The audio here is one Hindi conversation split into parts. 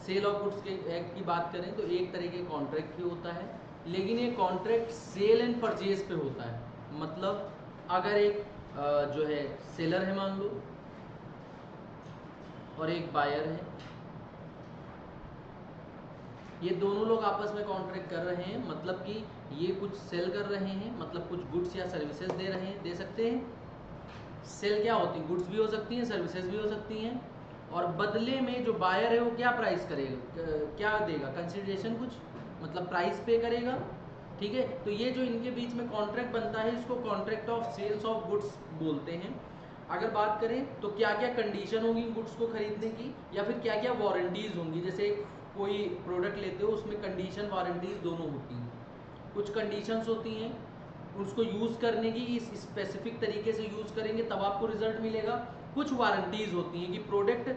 सेल ऑफ गुड्स के एक्ट की बात करें तो एक तरह के कॉन्ट्रैक्ट ही होता है, लेकिन ये कॉन्ट्रैक्ट सेल एंड परचेज पे होता है। मतलब अगर एक जो है सेलर है मान लो और एक बायर है, ये दोनों लोग आपस में कॉन्ट्रैक्ट कर रहे हैं, मतलब कि ये कुछ सेल कर रहे हैं, मतलब कुछ गुड्स या सर्विसेज दे रहे हैं, दे सकते हैं। सेल क्या होती है, गुड्स भी हो सकती हैं, सर्विसेज भी हो सकती हैं, और बदले में जो बायर है वो क्या प्राइस करेगा, क्या देगा, कंसिडरेशन कुछ, मतलब प्राइस पे करेगा। ठीक है, तो ये जो इनके बीच में कॉन्ट्रैक्ट बनता है इसको contract of sales of goods बोलते हैं। अगर बात करें तो क्या क्या कंडीशन होगी गुड्स को खरीदने की, या फिर क्या क्या वारंटीज होंगी। जैसे कोई प्रोडक्ट लेते हो उसमें कंडीशन वारंटीज दोनों होती हैं। कुछ कंडीशंस होती हैं, उसको यूज़ करने की इस स्पेसिफिक तरीके से यूज़ करेंगे तब आपको रिजल्ट मिलेगा। कुछ वारंटीज होती हैं कि product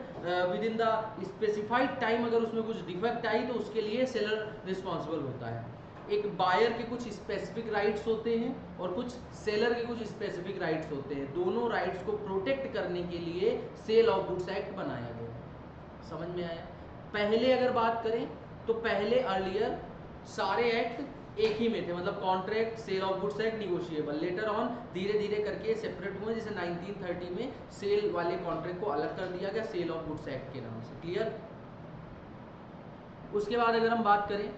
with in the specified time अगर उसमें कुछ डिफेक्ट आई तो उसके लिए सेलर रिस्पॉन्सिबल होता है। एक बायर के कुछ स्पेसिफिक राइट्स होते हैं और कुछ सेलर के कुछ स्पेसिफिक राइट्स होते हैं। दोनों राइट्स को प्रोटेक्ट करने के लिए सेल ऑफ गुड्स एक्ट बनाया गया। समझ में आया। पहले अगर बात करें तो पहले अर्लियर सारे एक्ट एक ही में थे, मतलब contract, sale of goods act, negotiable. Later on धीरे धीरे करके सेपरेट हुए, जैसे 1930 में सेल वाले कॉन्ट्रैक्ट को अलग कर दिया गया सेल ऑफ गुड्स एक्ट के नाम से। क्लियर। उसके बाद अगर हम बात करें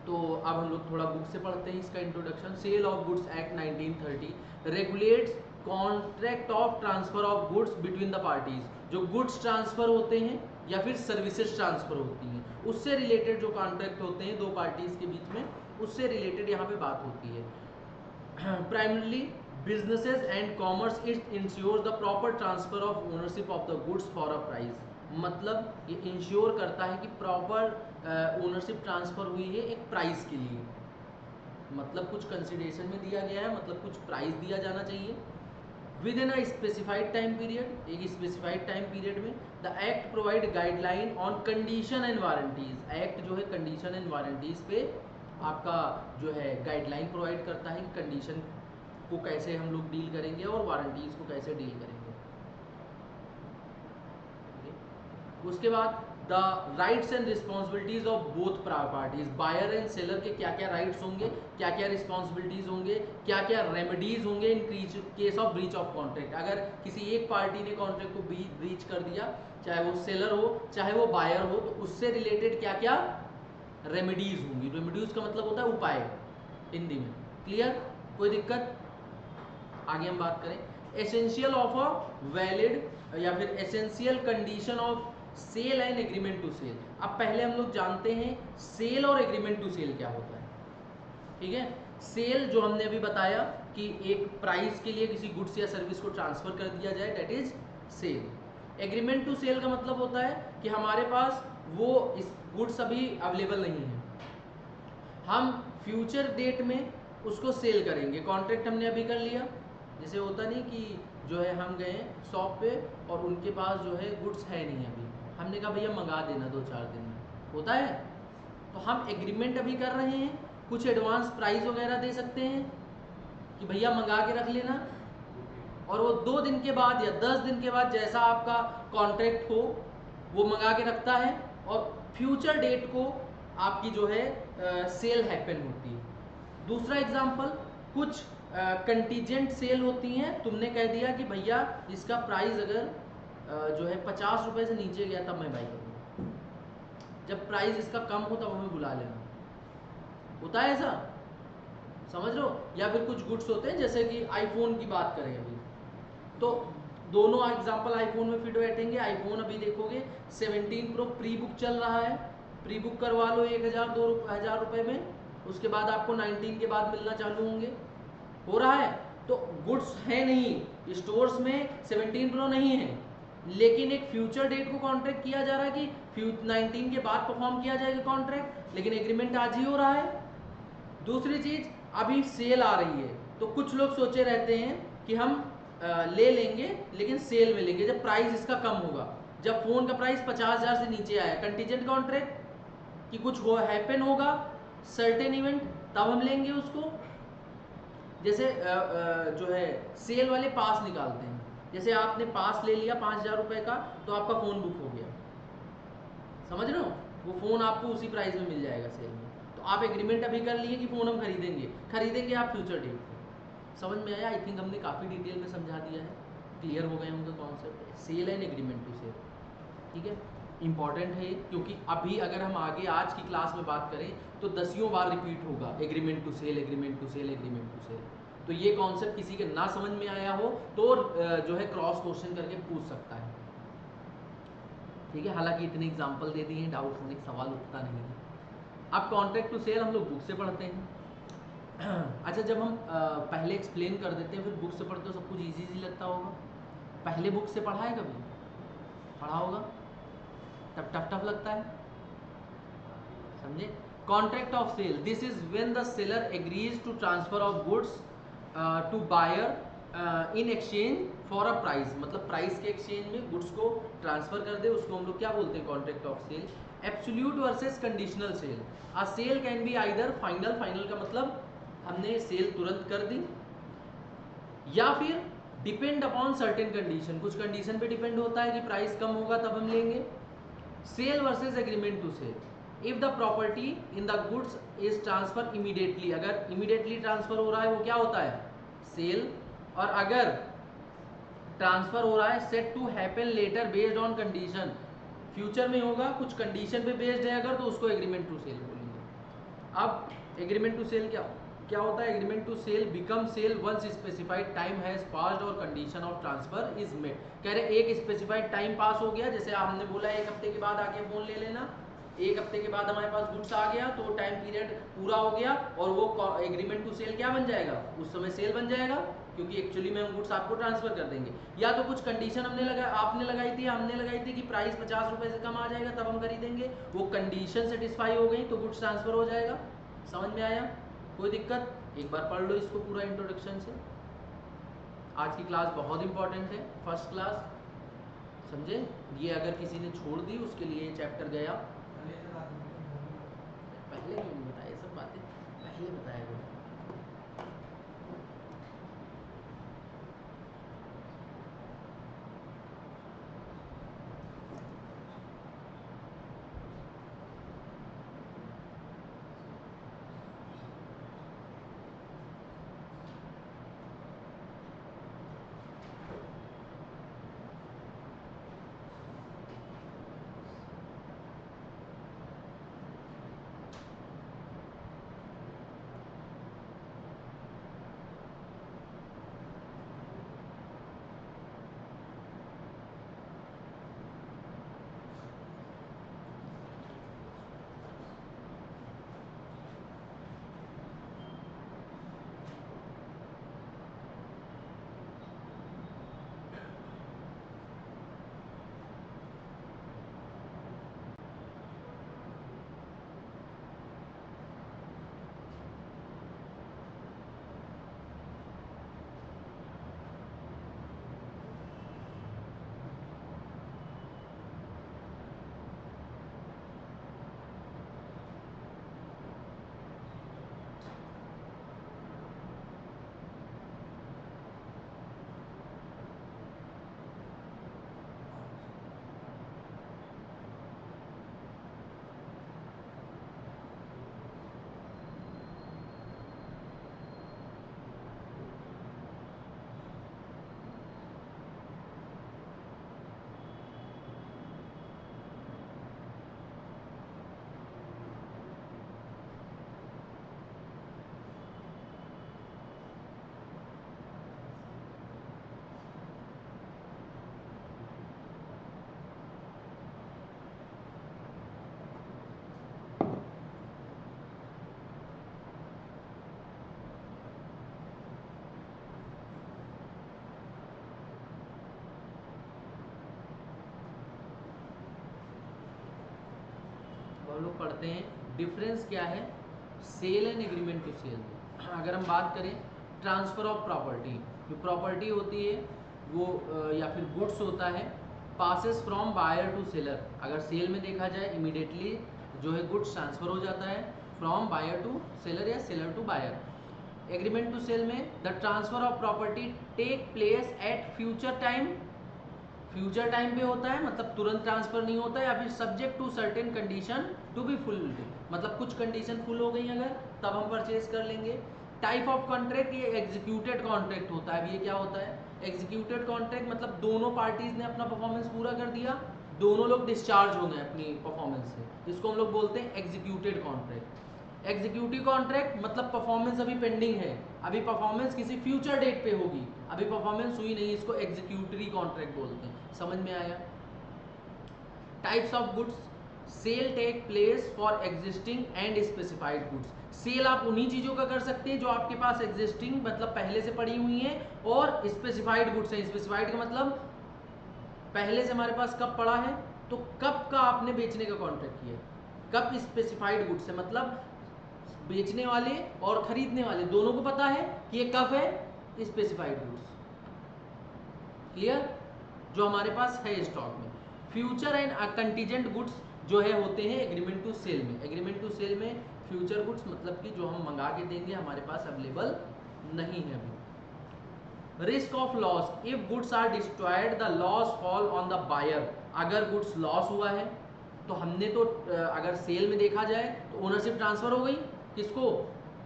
तो अब हम लोग थोड़ा बुक से पढ़ते हैं इसका introduction. Sale of goods act 1930 regulates contract of transfer of goods between the parties. जो गुड्स ट्रांसफर होते हैं या फिर सर्विसेज ट्रांसफर होती हैं, उससे रिलेटेड जो कॉन्ट्रैक्ट होते हैं दो पार्टीज के बीच में, उससे रिलेटेड यहाँ पे बात होती है। Primarily businesses and commerce, it ensures the proper transfer of ownership of the goods for a price. मतलब ये इंश्योर करता है कि प्रॉपर ओनरशिप ट्रांसफर हुई है एक प्राइस के लिए, मतलब कुछ कंसिडरेशन में दिया गया है, मतलब कुछ प्राइस दिया जाना चाहिए with in a specified time period, एक स्पेसिफाइड टाइम पीरियड में। The act provide guideline on condition and warranties. Act जो है कंडीशन एंड वारंटीज पे आपका जो है गाइडलाइन प्रोवाइड करता है कि कंडीशन को कैसे हम लोग डील करेंगे और वारंटीज को कैसे डील करेंगे। उसके बाद the rights and responsibilities of both parties, buyer and seller के क्या क्या राइट्स होंगे, क्या क्या रिस्पॉन्सिबिलिटीज होंगे, क्या क्या रेमेडीज होंगे इन case of breach of contract. अगर किसी एक पार्टी ने कॉन्ट्रैक्ट को ब्रीच कर दिया, चाहे वो सेलर हो चाहे वो बायर हो, तो उससे रिलेटेड क्या क्या रेमेडीज होंगी। रेमेडीज का मतलब होता है उपाय हिंदी में। क्लियर, कोई दिक्कत। आगे हम बात करें एसेंशियल ऑफ अ वैलिड या फिर essential condition of sale and agreement to sell. अब पहले हम लोग जानते हैं सेल और एग्रीमेंट टू सेल क्या होता है। ठीक है, सेल जो हमने अभी बताया कि एक प्राइस के लिए किसी गुड्स या सर्विस को ट्रांसफर कर दिया जाए, that is sale. Agreement to sell का मतलब होता है कि हमारे पास वो इस गुड्स अभी अवेलेबल नहीं है, हम फ्यूचर डेट में उसको सेल करेंगे। कॉन्ट्रैक्ट हमने अभी कर लिया, जैसे होता नहीं कि जो है हम गए शॉप पे और उनके पास जो है गुड्स है नहीं अभी, हमने कहा भैया मंगा देना 2-4 दिन में, होता है। तो हम एग्रीमेंट अभी कर रहे हैं, कुछ एडवांस प्राइस वगैरह दे सकते हैं कि भैया मंगा के रख लेना, और वो 2 दिन के बाद या 10 दिन के बाद जैसा आपका कॉन्ट्रैक्ट हो वो मंगा के रखता है, और फ्यूचर डेट को आपकी जो है सेल हैपन होती है। दूसरा एग्जांपल, कुछ कंटीजेंट सेल होती हैं, तुमने कह दिया कि भैया इसका प्राइस अगर जो है 50 रुपए से नीचे गया तब मैं बाई करूँगा, जब प्राइस इसका कम हो तब हमें बुला लेना, होता है ऐसा, समझ लो। या फिर कुछ गुड्स होते हैं जैसे कि आईफोन की बात करें अभी, तो दोनों एग्जांपल आईफोन में फिट बैठेंगे। आईफोन अभी देखोगे 17 प्रो प्री बुक चल रहा है, प्री बुक करवा लो 1000-2000 रुपए में, उसके बाद आपको 19 के बाद मिलना चालू होंगे, हो रहा है। तो गुड्स है नहीं स्टोर्स में, 17 प्रो नहीं है, लेकिन एक फ्यूचर डेट को कॉन्ट्रैक्ट किया जा रहा है कि 19 के बाद परफॉर्म किया जाएगा कॉन्ट्रैक्ट, लेकिन एग्रीमेंट आज ही हो रहा है। दूसरी चीज, अभी सेल आ रही है, तो कुछ लोग सोचे रहते हैं कि हम ले लेंगे लेकिन सेल में लेंगे जब प्राइस इसका कम होगा। जब फोन का प्राइस 50,000 से नीचे आया, कंटीजेंट कॉन्ट्रैक्ट कि कुछ हो हैपन होगा सर्टेन इवेंट, तब हम लेंगे उसको। जैसे जो है सेल वाले पास निकालते हैं, जैसे आपने पास ले लिया 5,000 रुपए का, तो आपका फोन बुक हो गया, समझ रहे हो, वो फ़ोन आपको उसी प्राइस में मिल जाएगा सेल में। तो आप एग्रीमेंट अभी कर लिए कि फ़ोन हम खरीदेंगे आप फ्यूचर डेट पे। समझ में आया? आई थिंक हमने काफ़ी डिटेल में समझा दिया है, क्लियर हो गए होंगे concept sale and agreement to sell. ठीक है, इंपॉर्टेंट है क्योंकि अभी अगर हम आगे आज की क्लास में बात करें तो दसियों बार रिपीट होगा agreement to sell, agreement to sell, agreement to sell. तो ये कॉन्सेप्ट किसी के ना समझ में आया हो तो जो है क्रॉस क्वेश्चन करके पूछ सकता है। ठीक है, हालांकि इतने एग्जाम्पल दे दिए हैं, डाउट होने का सवाल उठता नहीं है। अब कॉन्ट्रैक्ट टू सेल हम लोग बुक से पढ़ते हैं। अच्छा, जब हम पहले एक्सप्लेन कर देते हैं फिर बुक से पढ़ते हो सब कुछ इजी लगता होगा। पहले बुक से पढ़ा है, कभी पढ़ा होगा, तब टफ लगता है, समझे? Contract of sale, this is when the seller agrees to transfer of goods to buyer in exchange for a price, मतलब प्राइस के एक्सचेंज में गुड्स को ट्रांसफर कर दे, उसको हम लोग क्या बोलते हैं? Contract of sale. Absolute versus conditional sale, a sale can be either final, final का मतलब हमने सेल तुरंत कर दी, या फिर डिपेंड अपॉन सर्टेन कंडीशन, कुछ कंडीशन पे डिपेंड होता है कि प्राइस कम होगा तब हम लेंगे। Sale versus agreement to sell, if the property in the goods is transfer immediately, अगर इमीडिएटली ट्रांसफर हो रहा है वो क्या होता है? सेल। और अगर ट्रांसफर हो रहा है set to happen later based on condition, future में होगा कुछ कंडीशन पे बेस्ड है अगर, तो उसको एग्रीमेंट टू सेल बोलेंगे। अब एग्रीमेंट टू सेल क्या होता है? Agreement to sell become sale once specified time has passed और condition of transfer is met. कह रहे एक स्पेसिफाइड टाइम पास हो गया, जैसे हमने बोला 1 हफ्ते के बाद आके फोन ले लेना, 1 हफ्ते के बाद हमारे पास गुड्स आ गया तो टाइम पीरियड पूरा हो गया और वो एग्रीमेंट टू सेल क्या बन जाएगा? उस समय सेल बन जाएगा, क्योंकि एक्चुअली में हम गुड्स आपको ट्रांसफर कर देंगे। या तो कुछ कंडीशन आपने लगाई थी, हमने लगाई थी कि प्राइस 50 रुपए से कम आ जाएगा तब हम खरीदेंगे, वो कंडीशन सेटिस्फाई हो गई तो गुड्स ट्रांसफर हो जाएगा। समझ में आया? कोई दिक्कत? एक बार पढ़ लो इसको पूरा इंट्रोडक्शन से। आज की क्लास बहुत इंपॉर्टेंट है, फर्स्ट क्लास, समझे? ये अगर किसी ने छोड़ दी उसके लिए चैप्टर गया। पहले क्यों नहीं बताया? सब बातें पहले बताया गया। हम लोग पढ़ते हैं डिफरेंस क्या है sale and agreement to sell. अगर हम बात करें ट्रांसफर ऑफ प्रॉपर्टी, जो प्रॉपर्टी होती है वो या फिर गुड्स होता है, passes from buyer to seller. अगर सेल में देखा जाए इमीडिएटली जो है गुड्स ट्रांसफर हो जाता है फ्रॉम बायर टू सेलर या seller to buyer. Agreement to sell में the transfer of property take place at future time, future time पे होता है मतलब तुरंत ट्रांसफर नहीं होता, या फिर subject to certain condition to be full, मतलब कुछ कंडीशन फुल हो गई अगर तब हम परचेज कर लेंगे। टाइप ऑफ कॉन्ट्रैक्ट, ये एग्जीक्यूटेड कॉन्ट्रैक्ट होता है। ये क्या होता है? एग्जीक्यूटेड कॉन्ट्रैक्ट मतलब दोनों पार्टीज ने अपना परफॉर्मेंस पूरा कर दिया, दोनों लोग डिस्चार्ज हो गए अपनी परफॉर्मेंस से, इसको हम लोग बोलते हैं एग्जीक्यूटेड कॉन्ट्रैक्ट। एग्जीक्यूटिव कॉन्ट्रैक्ट मतलब परफॉर्मेंस अभी पेंडिंग है, अभी परफॉर्मेंस किसी फ्यूचर डेट पे होगी, अभी परफॉर्मेंस हुई नहीं, इसको एग्जीक्यूटरी कॉन्ट्रैक्ट बोलते हैं। समझ में आया? Types of goods, sale take place for existing and specified goods. Sale आप उन्हीं चीजों का कर सकते हैं जो आपके पास एग्जिस्टिंग मतलब पहले से पड़ी हुई हैं, और स्पेसिफाइड गुड्स हैं। स्पेसिफाइड का मतलब पहले से हमारे पास कब पड़ा है, तो कब का आपने बेचने का कॉन्ट्रैक्ट किया। कब स्पेसिफाइड गुड्स है मतलब बेचने वाले और खरीदने वाले दोनों को पता है कि ये कब है, स्पेसिफाइड गुड्स। क्लियर? जो हमारे पास है स्टॉक में। फ्यूचर एंड कंटीजेंट गुड्स जो है होते हैं एग्रीमेंट टू सेल में। एग्रीमेंट टू सेल में फ्यूचर गुड्स मतलब कि जो हम मंगा के देंगे, हमारे पास अवेलेबल नहीं है अभी। Risk of loss, if goods are destroyed the loss fall on the buyer. अगर गुड्स लॉस हुआ है तो हमने तो अगर सेल में देखा जाए तो ओनरशिप ट्रांसफर हो गई, किसको?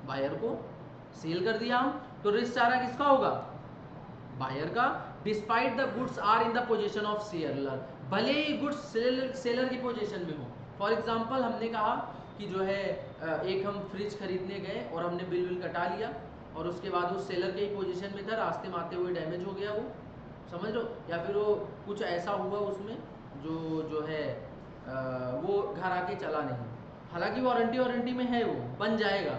बायर को। सेल कर दिया हम, तो रिस्क सारा किसका होगा? बायर का। Despite the goods are in the position of seller, भले ही गुड्स सेलर की पोजीशन में हो। फॉर एग्जांपल हमने कहा कि जो है एक हम फ्रिज खरीदने गए और हमने बिल कटा लिया, और उसके बाद वो सेलर के ही पोजीशन में था, रास्ते में आते हुए डैमेज हो गया वो, समझ लो, या फिर वो कुछ ऐसा हुआ उसमें जो है वो घर आके चला नहीं। हालांकि वारंटी में है, वो बन जाएगा,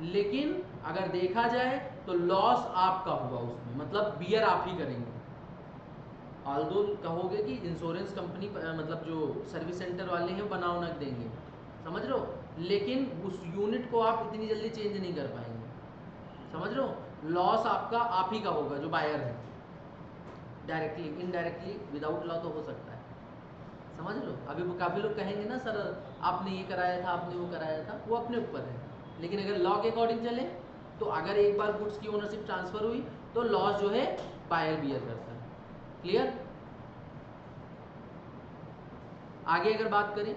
लेकिन अगर देखा जाए तो लॉस आपका हुआ उसमें, मतलब बियर आप ही करेंगे। ऑल्दो कहोगे कि इंश्योरेंस कंपनी मतलब जो सर्विस सेंटर वाले हैं बना उना देंगे, समझ लो, लेकिन उस यूनिट को आप इतनी जल्दी चेंज नहीं कर पाएंगे, समझ लो। लॉस आपका आप ही का होगा जो बायर है, डायरेक्टली इनडायरेक्टली विदाउट लॉ तो हो सकता है, समझ लो। अभी वो काफ़ी लोग कहेंगे ना सर आपने ये कराया था, आपने वो कराया था, वो अपने ऊपर है, लेकिन अगर लॉ के अकॉर्डिंग चले तो अगर एक बार गुड्स की ओनरशिप ट्रांसफर हुई तो लॉस जो है बायर बियर करता है। क्लियर? आगे अगर बात करें,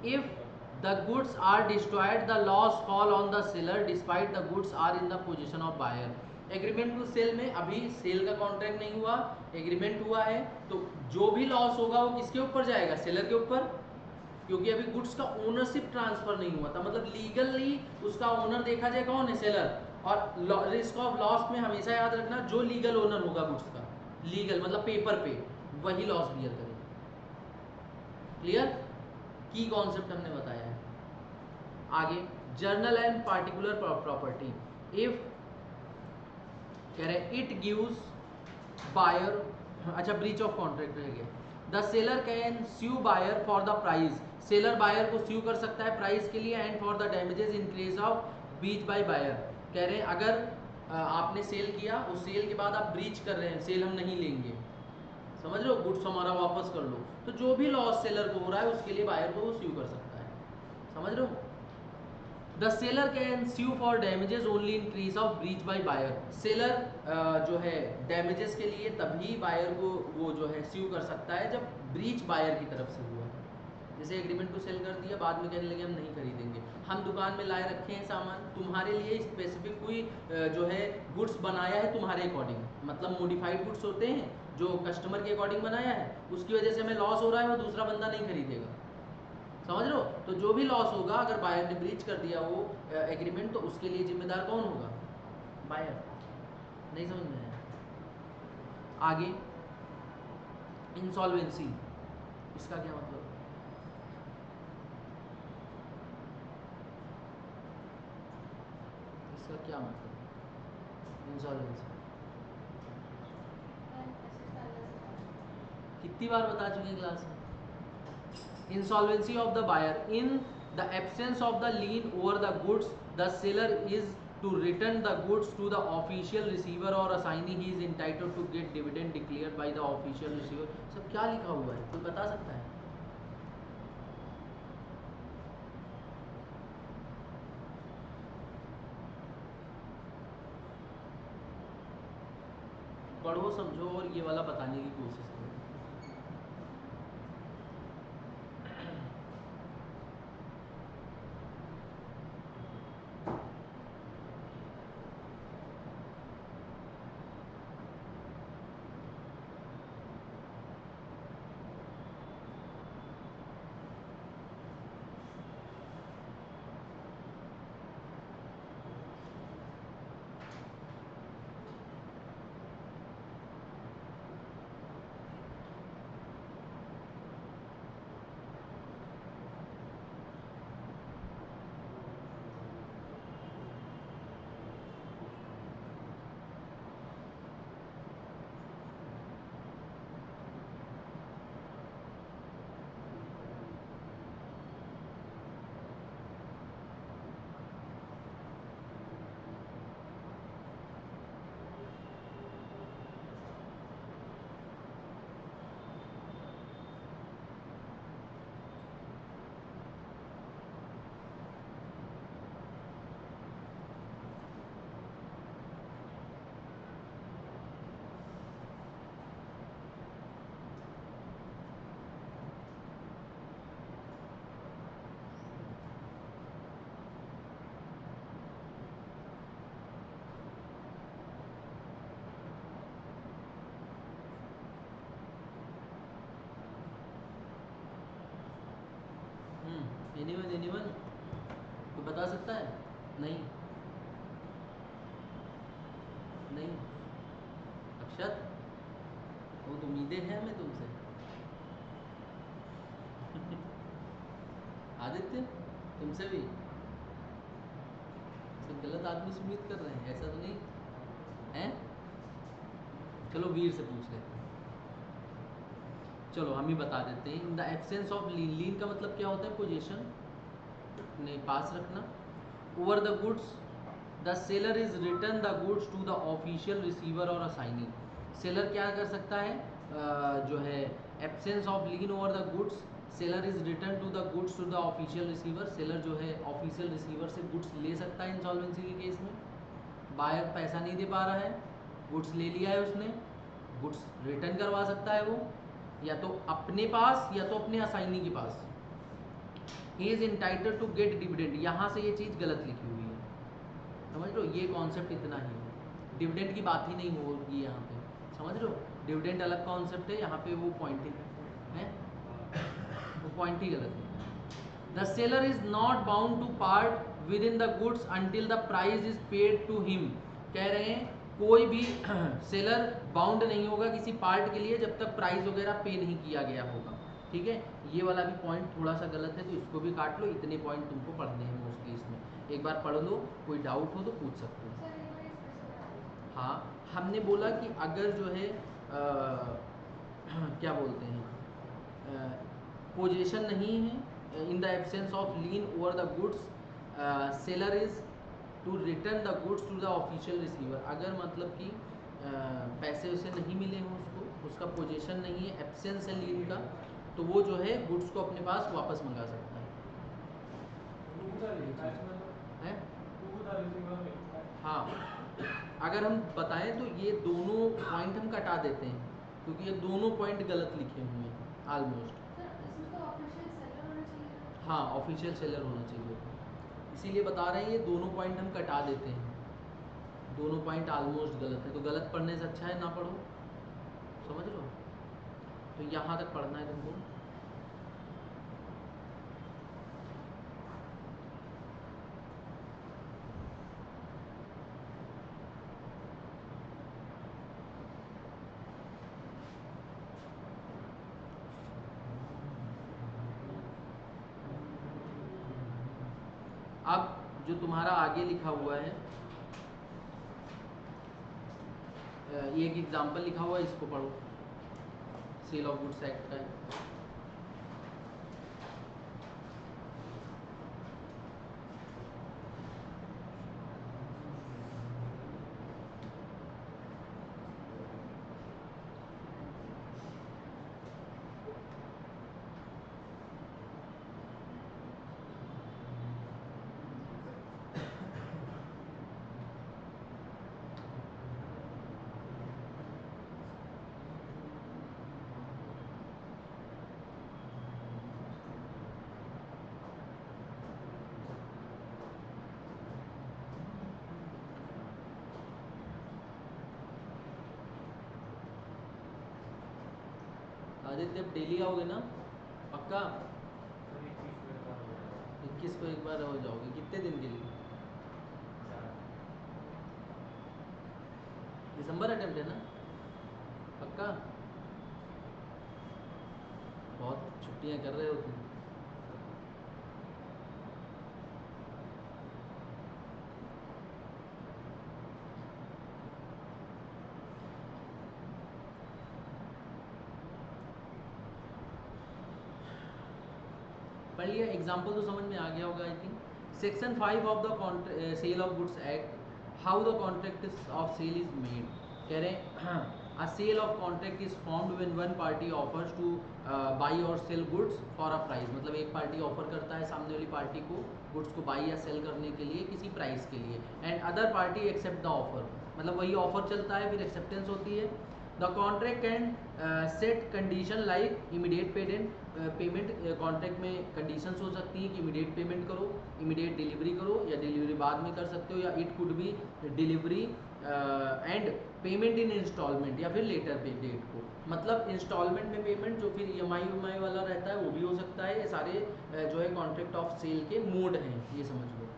if the goods are destroyed the loss fall on the seller despite the goods are in the position of buyer. Agreement to sell में अभी सेल का कॉन्ट्रैक्ट नहीं हुआ, एग्रीमेंट हुआ है, तो जो भी लॉस होगा वो किसके ऊपर जाएगा? सेलर के ऊपर, क्योंकि अभी गुड्स का ओनरशिप ट्रांसफर नहीं हुआ था, मतलब लीगली उसका ओनर देखा जाए कौन है? सेलर। और रिस्क ऑफ लॉस में हमेशा याद रखना जो लीगल ओनर होगा गुड्स का, लीगल मतलब पेपर पे, वही लॉस बियर करेगा। क्लियर? की कॉन्सेप्ट हमने बताया है। आगे general and particular property, if कह रहे इट गिव्स बायर, अच्छा ब्रीच ऑफ कॉन्ट्रैक्ट रह गया। The seller can sue buyer for the price, seller buyer को स्यू कर सकता है प्राइस के लिए, and for the damages in case of breach by buyer. कह रहे हैं अगर आपने सेल किया, उस सेल के बाद आप ब्रीच कर रहे हैं, सेल हम नहीं लेंगे, समझ लो, गुड्स हमारा वापस कर लो, तो जो भी लॉस सेलर को हो रहा है उसके लिए बायर को वो स्यू कर सकता है, समझ लो। The seller can sue for damages only in case of breach by buyer, seller जो है डैमेजेस के लिए तभी बायर को वो जो है स्यू कर सकता है जब ब्रीच बायर की तरफ से हुआ। जैसे एग्रीमेंट टू सेल कर दिया, बाद में कहने लगे हम नहीं खरीदेंगे, हम दुकान में लाए रखे हैं सामान, तुम्हारे लिए स्पेसिफिक कोई जो है गुड्स बनाया है तुम्हारे अकॉर्डिंग, मतलब मॉडिफाइड गुड्स होते हैं जो कस्टमर के अकॉर्डिंग बनाया है, उसकी वजह से हमें लॉस हो रहा है, वो दूसरा बंदा नहीं खरीदेगा, समझ लो। तो जो भी लॉस होगा अगर बायर ने ब्रीच कर दिया वो एग्रीमेंट, तो उसके लिए जिम्मेदार कौन होगा? बायर। नहीं समझ में आया? आगे इंसॉल्वेंसी, इसका क्या मतलब? इसका क्या मतलब इंसॉल्वेंसी? कितनी बार बता चुके क्लास में? Insolvency of the buyer, in the absence of the lien over the goods the seller is to return the goods to the official receiver or assignee, he is entitled to get dividend declared by the official receiver। सब क्या लिखा हुआ है, कोई बता सकता है? पढ़ो समझो और ये वाला बताने की कोशिश करो। एनीवन कोई बता सकता है? नहीं नहीं। अक्षत, बहुत उम्मीदें हैं हमें तुमसे। आदित्य, तुमसे भी सब गलत आदमी से उम्मीद कर रहे हैं, ऐसा तो नहीं है? चलो वीर से पूछ लेते हैं। चलो हम ही बता देते हैं। In the absence of lien, lien का मतलब क्या होता है? पोजीशन ने पास रखना। Over the goods the seller is return the goods to the official receiver और असाइनी। सेलर क्या कर सकता है? जो है absence of lien over the goods, seller is return to the goods to the official receiver. Seller जो है ऑफिशियल रिसीवर से गुड्स ले सकता है इंसॉल्वेंसी के केस में। बायर पैसा नहीं दे पा रहा है, गुड्स ले लिया है उसने, गुड्स रिटर्न करवा सकता है वो, या तो अपने पास या तो अपने असाइनी के पास। He is entitle to get dividend, यहाँ से ये चीज़ गलत लिखी हुई है, समझ लो। ये कॉन्सेप्ट इतना ही है, डिविडेंड की बात ही नहीं होगी यहाँ पे, समझ लो। डिविडेंड अलग कॉन्सेप्ट है, यहाँ पे वो पॉइंट है, वो पॉइंट ही गलत है। The seller is not bound to part with in the goods until the price is paid to him. कह रहे हैं कोई भी सेलर बाउंड नहीं होगा किसी पार्ट के लिए जब तक प्राइस वगैरह पे नहीं किया गया होगा, ठीक है। ये वाला भी पॉइंट थोड़ा सा गलत है, तो इसको भी काट लो। इतने पॉइंट तुमको पढ़ने हैं मोस्टली इसमें, एक बार पढ़ लो, कोई डाउट हो तो पूछ सकते हो। हाँ, हमने बोला कि अगर जो है क्या बोलते हैं, पोजीशन नहीं है, in the absence of lien over the goods, seller is to return the goods to the official receiver. अगर मतलब कि पैसे उसे नहीं मिले हों, उसको उसका पोजीशन नहीं है, एब्सेंस है लीन का, तो वो जो है गुड्स को अपने पास वापस मंगा सकता है। हाँ, अगर हम बताएं तो ये दोनों पॉइंट हम कटा देते हैं, क्योंकि ये दोनों पॉइंट गलत लिखे हुए हैं ऑलमोस्ट। हाँ, ऑफिशियल सेलर होना चाहिए, इसीलिए बता रहे हैं ये दोनों पॉइंट हम कटा देते हैं, दोनों पॉइंट ऑलमोस्ट गलत है। तो गलत पढ़ने से अच्छा है ना पढ़ो, समझ लो। तो यहाँ तक पढ़ना है तुमको। अब जो तुम्हारा आगे लिखा हुआ है, ये एक एग्जाम्पल लिखा हुआ है, इसको पढ़ो, सेल ऑफ गुड्स एक्ट का है। आदित्य, अब डेली आओगे ना पक्का? 21 को एक बार हो जाओगे, कितने दिन के लिए? दिसंबर अटेम्प्ट है ना पक्का? बहुत छुट्टियां कर रहे हो तुम। पढ़ लिया, एग्जाम्पल तो समझ में आ गया होगा I think. Section 5 of the sale of goods act, how the contract of sale is made. कह रहे हैं a sale of contract is formed when one party offers to buy और sell goods for a price. मतलब एक पार्टी ऑफर करता है सामने वाली पार्टी को गुड्स को बाई या सेल करने के लिए किसी प्राइस के लिए, and other party accept the offer. मतलब वही ऑफर चलता है, फिर एक्सेप्टेंस होती है। The contract can set condition like immediate payment. Contract में कंडीशंस हो सकती हैं कि इमीडिएट पेमेंट करो, इमीडिएट डिलीवरी करो, या डिलीवरी बाद में कर सकते हो, या it could be delivery and payment in installment, या फिर लेटर पे डेट को, मतलब इंस्टॉलमेंट में पेमेंट जो फिर EMI वाला रहता है वो भी हो सकता है। ये सारे जो है कॉन्ट्रैक्ट ऑफ सेल के मोड हैं, ये समझ लो।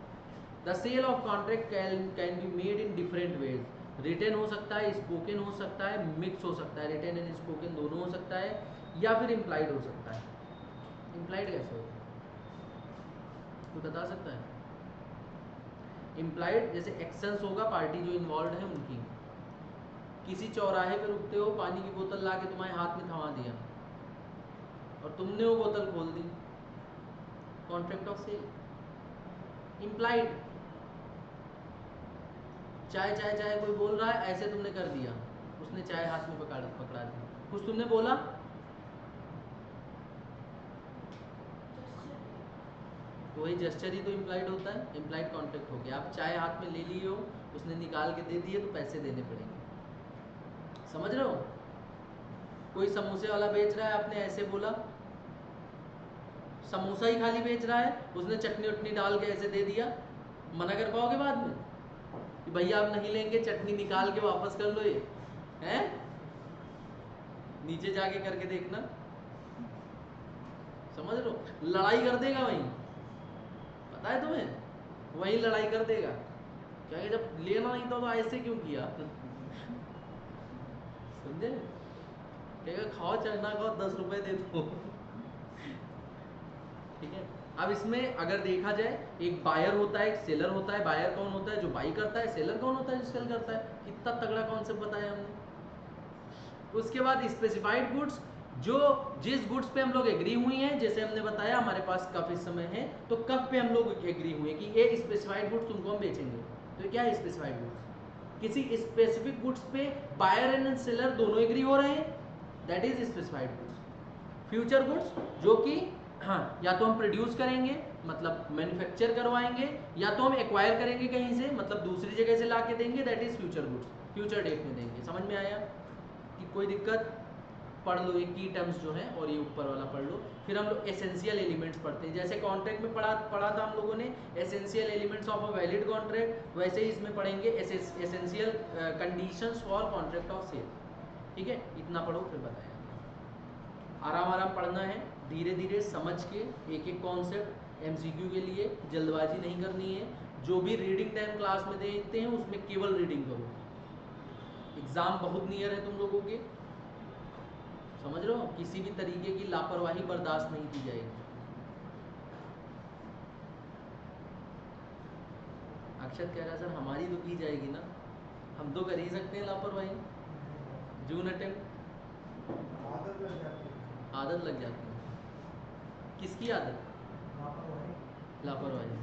The sale of contract can be made in different ways. Written हो सकता है, स्पोकन हो सकता है, मिक्स हो सकता है, रिटन एंड स्पोकन दोनों हो सकता है, या फिर इम्प्लाइड हो सकता है। इम्प्लाइड कैसे होता है तो बता सकता है? इम्प्लाइड जैसे एक्शंस होगा पार्टी जो इन्वॉल्व है उनकी। किसी चौराहे पे रुकते हो, पानी की बोतल ला के तुम्हारे हाथ में थमा दिया और तुमने वो बोतल खोल दी, कॉन्ट्रैक्ट ऑफ सेल। इम्प्लाइड चाय चाय चाय कोई बोल रहा है, ऐसे तुमने कर दिया, उसने चाय हाथ में पकड़ा दी, कुछ तुमने बोला, तो वही जेस्चर ही तो इम्प्लाइड होता है, इम्प्लाइड कॉन्ट्रैक्ट हो गया। आप चाय हाथ में ले लिए हो, उसने निकाल के दे दिए तो पैसे देने पड़ेंगे, समझ रहे हो? कोई समोसे वाला बेच रहा है, आपने ऐसे बोला, समोसा ही खाली बेच रहा है, उसने चटनी उटनी डाल के ऐसे दे दिया, मना कर पाओगे बाद में कि भैया आप नहीं लेंगे, चटनी निकाल के वापस कर लो, ये हैं? नीचे जाके करके देखना, समझ लो, लड़ाई कर देगा वहीं, पता है तुम्हें, वहीं लड़ाई कर देगा, क्या जब लेना नहीं था तो ऐसे क्यों किया समझे? कहेगा खाओ चाहे ना खाओ, 10 रुपए दे दो ठीक है। अब इसमें अगर देखा जाए, एक बायर होता है, एक सेलर होता है। बायर कौन होता है? जो बाई करता है। सेलर कौन होता है? जो सेल करता है। कितना तगड़ा कॉन्सेप्ट बताया हमने। उसके बाद स्पेसिफाइड गुड्स, जो जिस गुड्स पे हम लोग एग्री हुए हैं, जैसे हमने बताया हमारे पास कफ इस समय है, तो कफ पे हम लोग एग्री हुए कि ये स्पेसिफाइड गुड्स तुमको हम बेचेंगे, तो क्या है स्पेसिफाइड गुड्स? किसी स्पेसिफिक गुड्स पे बायर एंड सेलर दोनों एग्री हो रहे हैं, that is specified goods. Future goods, जो कि हाँ या तो हम प्रोड्यूस करेंगे, मतलब मैन्युफैक्चर करवाएंगे, या तो हम एक्वायर करेंगे कहीं से, मतलब दूसरी जगह से ला के देंगे, that is future goods, future date में देंगे। समझ में आया कि कोई दिक्कत? पढ़ लो ये की टर्म्स जो है, और ये ऊपर वाला पढ़ लो। फिर हम लोग एसेंशियल एलिमेंट्स पढ़ते हैं, जैसे कॉन्ट्रैक्ट में पढ़ा था हम लोगों ने essential elements of a valid contract, वैसे ही इसमें पढ़ेंगे essential conditions for contract of sale. ठीक है, इतना पढ़ो फिर बताया। आराम आराम पढ़ना है, धीरे धीरे समझ के एक एक कॉन्सेप्ट। MCQ के लिए जल्दबाजी नहीं करनी है। जो भी रीडिंग टाइम क्लास में देते हैं उसमें केवल रीडिंग करो। एग्जाम बहुत नियर है तुम लोगों के, समझ रहे हो? किसी भी तरीके की लापरवाही बर्दाश्त नहीं की जाएगी। अक्षत कह रहा है सर हमारी तो की जाएगी ना, हम तो कर ही सकते हैं लापरवाही। जून अटेम्प्ट आदत लग जाती है। किसकी आदत? लापरवाही।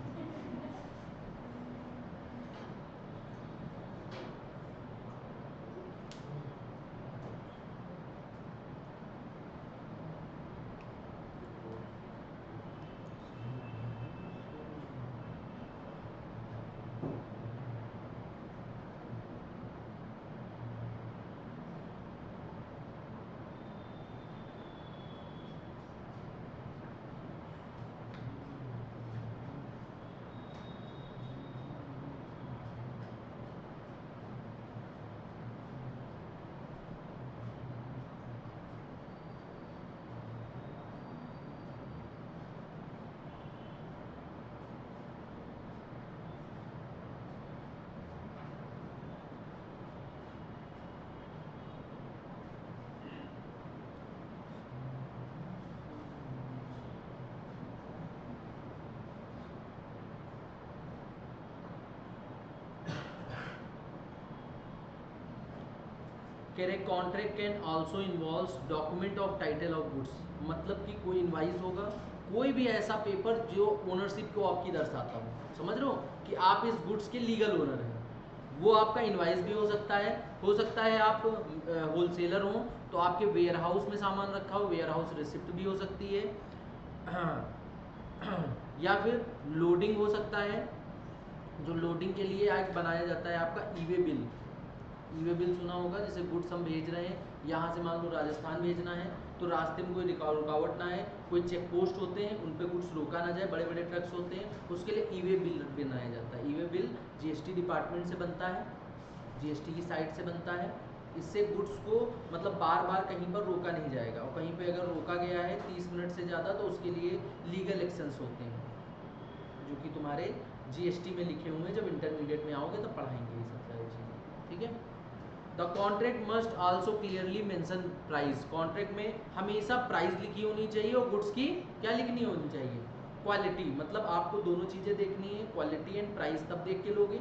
कह रहे contract can also involves document of title of goods, मतलब कि कोई इनवाइस होगा, कोई भी ऐसा पेपर जो ओनरशिप को आपकी दर्शाता हो, समझ रहे हो कि आप इस गुड्स के लीगल ओनर हैं, वो आपका इनवाइस भी हो सकता है। हो सकता है आप होलसेलर हो तो आपके वेयर हाउस में सामान रखा हो, वेयर हाउस रिसिप्ट भी हो सकती है या फिर लोडिंग हो सकता है, जो लोडिंग के लिए आज बनाया जाता है आपका ई वे बिल। ई वे बिल सुना होगा, जैसे गुड्स हम भेज रहे हैं यहाँ से मान लो राजस्थान भेजना है तो रास्ते में कोई रुकावट ना है, कोई चेक पोस्ट होते हैं उन पे गुड्स रोका ना जाए, बड़े बड़े ट्रक्स होते हैं, उसके लिए ई वे बिल बनाया जाता है। ई वे बिल जीएसटी डिपार्टमेंट से बनता है, जीएसटी की साइट से बनता है। इससे गुड्स को मतलब बार बार कहीं पर रोका नहीं जाएगा, और कहीं पे अगर रोका गया है 30 मिनट से ज़्यादा तो उसके लिए लीगल एक्शंस होते हैं, जो कि तुम्हारे जीएसटी में लिखे हुए हैं, जब इंटरमीडिएट में आओगे तो पढ़ाएंगे ये सब सारी चीज़ें, ठीक है। The contract must also clearly mention price, contract में हमेशा प्राइस लिखी होनी चाहिए और गुड्स की क्या लिखनी होनी चाहिए, क्वालिटी। मतलब आपको दोनों चीज़ें देखनी है, क्वालिटी एंड प्राइस तब देख के लोगे।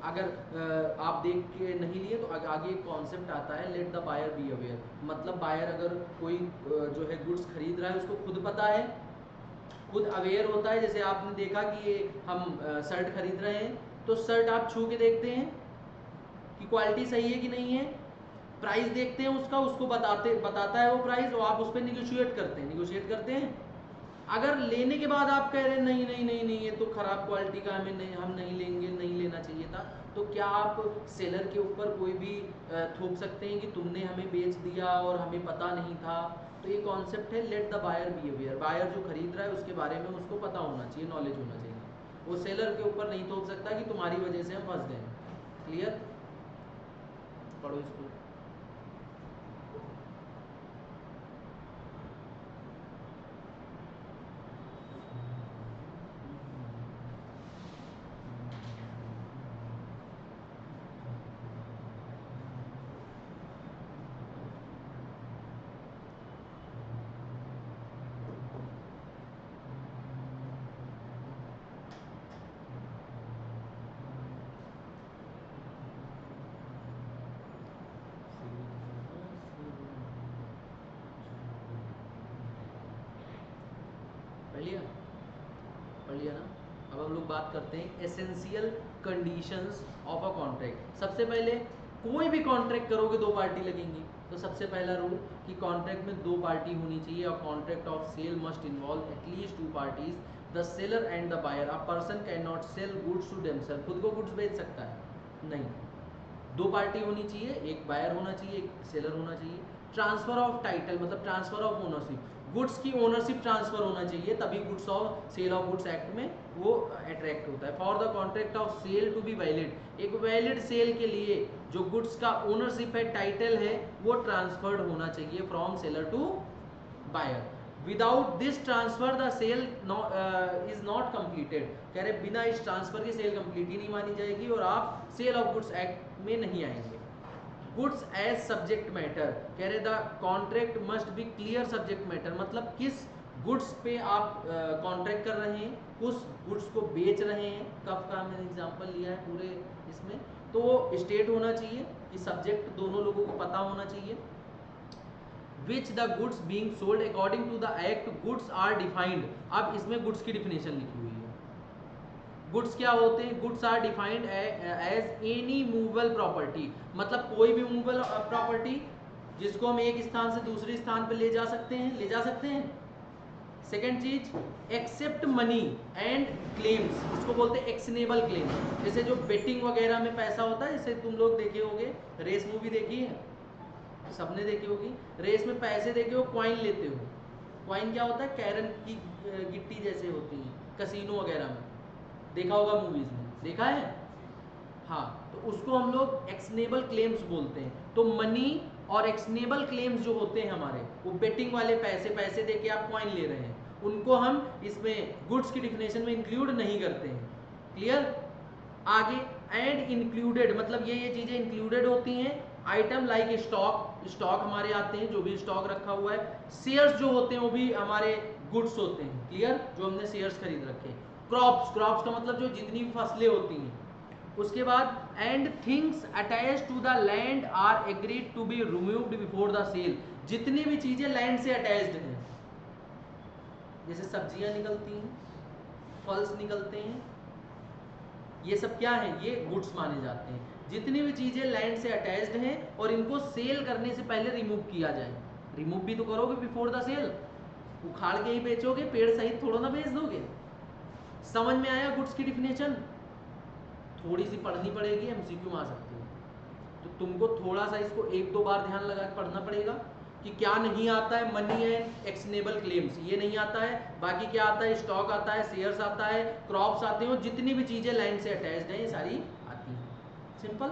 अगर आप देख के नहीं लिए तो आगे एक कॉन्सेप्ट आता है let the buyer be aware, मतलब बायर अगर कोई जो है गुड्स खरीद रहा है उसको खुद पता है, खुद अवेयर होता है। जैसे आपने देखा कि ये हम शर्ट खरीद रहे हैं तो शर्ट आप छू के देखते हैं कि क्वालिटी सही है कि नहीं है, प्राइस देखते हैं उसका, उसको बताता है वो प्राइस, और आप उस पर निगोशिएट करते हैं। अगर लेने के बाद आप कह रहे हैं नहीं नहीं नहीं नहीं ये तो खराब क्वालिटी का, हमें नहीं, हम नहीं लेंगे, नहीं लेना चाहिए था, तो क्या आप सेलर के ऊपर कोई भी थोप सकते हैं कि तुमने हमें बेच दिया और हमें पता नहीं था? तो ये कॉन्सेप्ट है let the buyer be aware, buyer जो खरीद रहा है उसके बारे में उसको पता होना चाहिए, नॉलेज होना चाहिए। वो सेलर के ऊपर नहीं थोप सकता कि तुम्हारी वजह से हम फंस गए। क्लियर? पढ़ो इसको। पढ़ लिया ना? अब हम लोग बात करते हैं essential conditions of a contract. सबसे पहले कोई भी कॉन्ट्रैक्ट करोगे दो पार्टी लगेंगी, तो सबसे पहला रूल कि कॉन्ट्रैक्ट में दो पार्टी होनी चाहिए, और contract of sale must involve at least two parties, the seller and the buyer. A person can not sell goods to themself, खुद को गुड्स बेच सकता है नहीं, दो पार्टी होनी चाहिए, एक बायर होना चाहिए, एक सेलर होना चाहिए। ट्रांसफर ऑफ टाइटल मतलब ट्रांसफर ऑफ ओनरशिप, गुड्स की ओनरशिप ट्रांसफर होना चाहिए, तभी goods of sale of goods act में वो अट्रैक्ट होता है। For the contract of sale to be valid, एक वैलिड सेल के लिए जो गुड्स का ओनरशिप है, टाइटल है, वो ट्रांसफर्ड होना चाहिए from seller to buyer. Without this transfer the sale is not completed, कह रहे बिना इस ट्रांसफर के सेल कंप्लीट ही नहीं मानी जाएगी और आप सेल ऑफ गुड्स एक्ट में नहीं आएंगे। गुड्स एज सब्जेक्ट मैटर, कह रहे the contract must be clear subject matter, मतलब किस गुड्स पे आप कॉन्ट्रैक्ट कर रहे हैं, उस गुड्स को बेच रहे हैं, कब का मैंने एग्जांपल लिया है पूरे इसमें, तो वो स्टेट होना चाहिए कि सब्जेक्ट दोनों लोगों को पता होना चाहिए। Which the goods being sold according to the act goods are defined, अब इसमें गुड्स की डिफिनेशन लिखी हुई है। गुड्स क्या होते हैं? Goods are defined as any movable property, मतलब कोई भी मूवेबल प्रॉपर्टी जिसको हम एक स्थान से दूसरे स्थान पर ले जा सकते हैं। सेकेंड चीज, एक्सेप्ट मनी एंड क्लेम्स, इसको बोलते हैं एक्शनेबल क्लेम। जैसे जो बेटिंग वगैरह में पैसा होता है, जैसे तुम लोग देखे होगे, रेस मूवी देखी है, सबने देखी होगी, रेस में पैसे देके वो क्वाइन लेते हो। क्वाइन क्या होता है? कैरम की गिट्टी जैसे होती है कसिनो वगैरह में, देखा होगा मूवीज में, देखा है? हाँ, तो उसको हम लोग एक्शनेबल क्लेम्स बोलते हैं। तो मनी और एक्शनेबल क्लेम्स जो होते हैं हमारे, वो बेटिंग वाले पैसे देके आप क्वाइन ले रहे हैं, उनको हम इसमें गुड्स की डिफिनेशन में इंक्लूड नहीं करते हैं। क्लियर? आगे, एंड इंक्लूडेड मतलब ये चीजें इंक्लूडेड होती हैं। आइटम लाइक स्टॉक हमारे आते हैं, जो भी स्टॉक रखा हुआ है। शेयर्स जो होते हैं वो भी हमारे गुड्स होते हैं। क्लियर? जो हमने शेयर्स खरीद रखे हैं। क्रॉप्स का मतलब जो जितनी भी फसलें होती हैं। उसके बाद, and things attach to the land are agreed to be removed before the sale, जितनी भी चीजें लैंड से अटैच्ड हैं, जैसे सब्जियां निकलती हैं, फल्स निकलते हैं, ये सब क्या है? ये गुड्स माने जाते हैं। जितनी भी चीजें लैंड से अटैच्ड हैं और इनको सेल करने से पहले रिमूव किया जाए। रिमूव भी तो करोगे बिफोर द सेल, उखाड़ के ही बेचोगे, पेड़ सहित थोड़ा ना बेच दोगे। समझ में आया गुड्स की डिफिनेशन? थोड़ी सी पढ़नी पड़ेगी, एमसीक्यू में आ सकती है। तो तुमको थोड़ा सा इसको एक दो बार ध्यान लगा के पढ़ना पड़ेगा कि क्या नहीं आता है। मनी एंड एक्शनेबल क्लेम्स ये नहीं आता है, बाकी क्या आता है, स्टॉक आता है, शेयर्स आता है, क्रॉप्स आते हैं, जितनी भी चीजें लैंड से अटैच्ड हैं ये सारी आती हैं। सिंपल,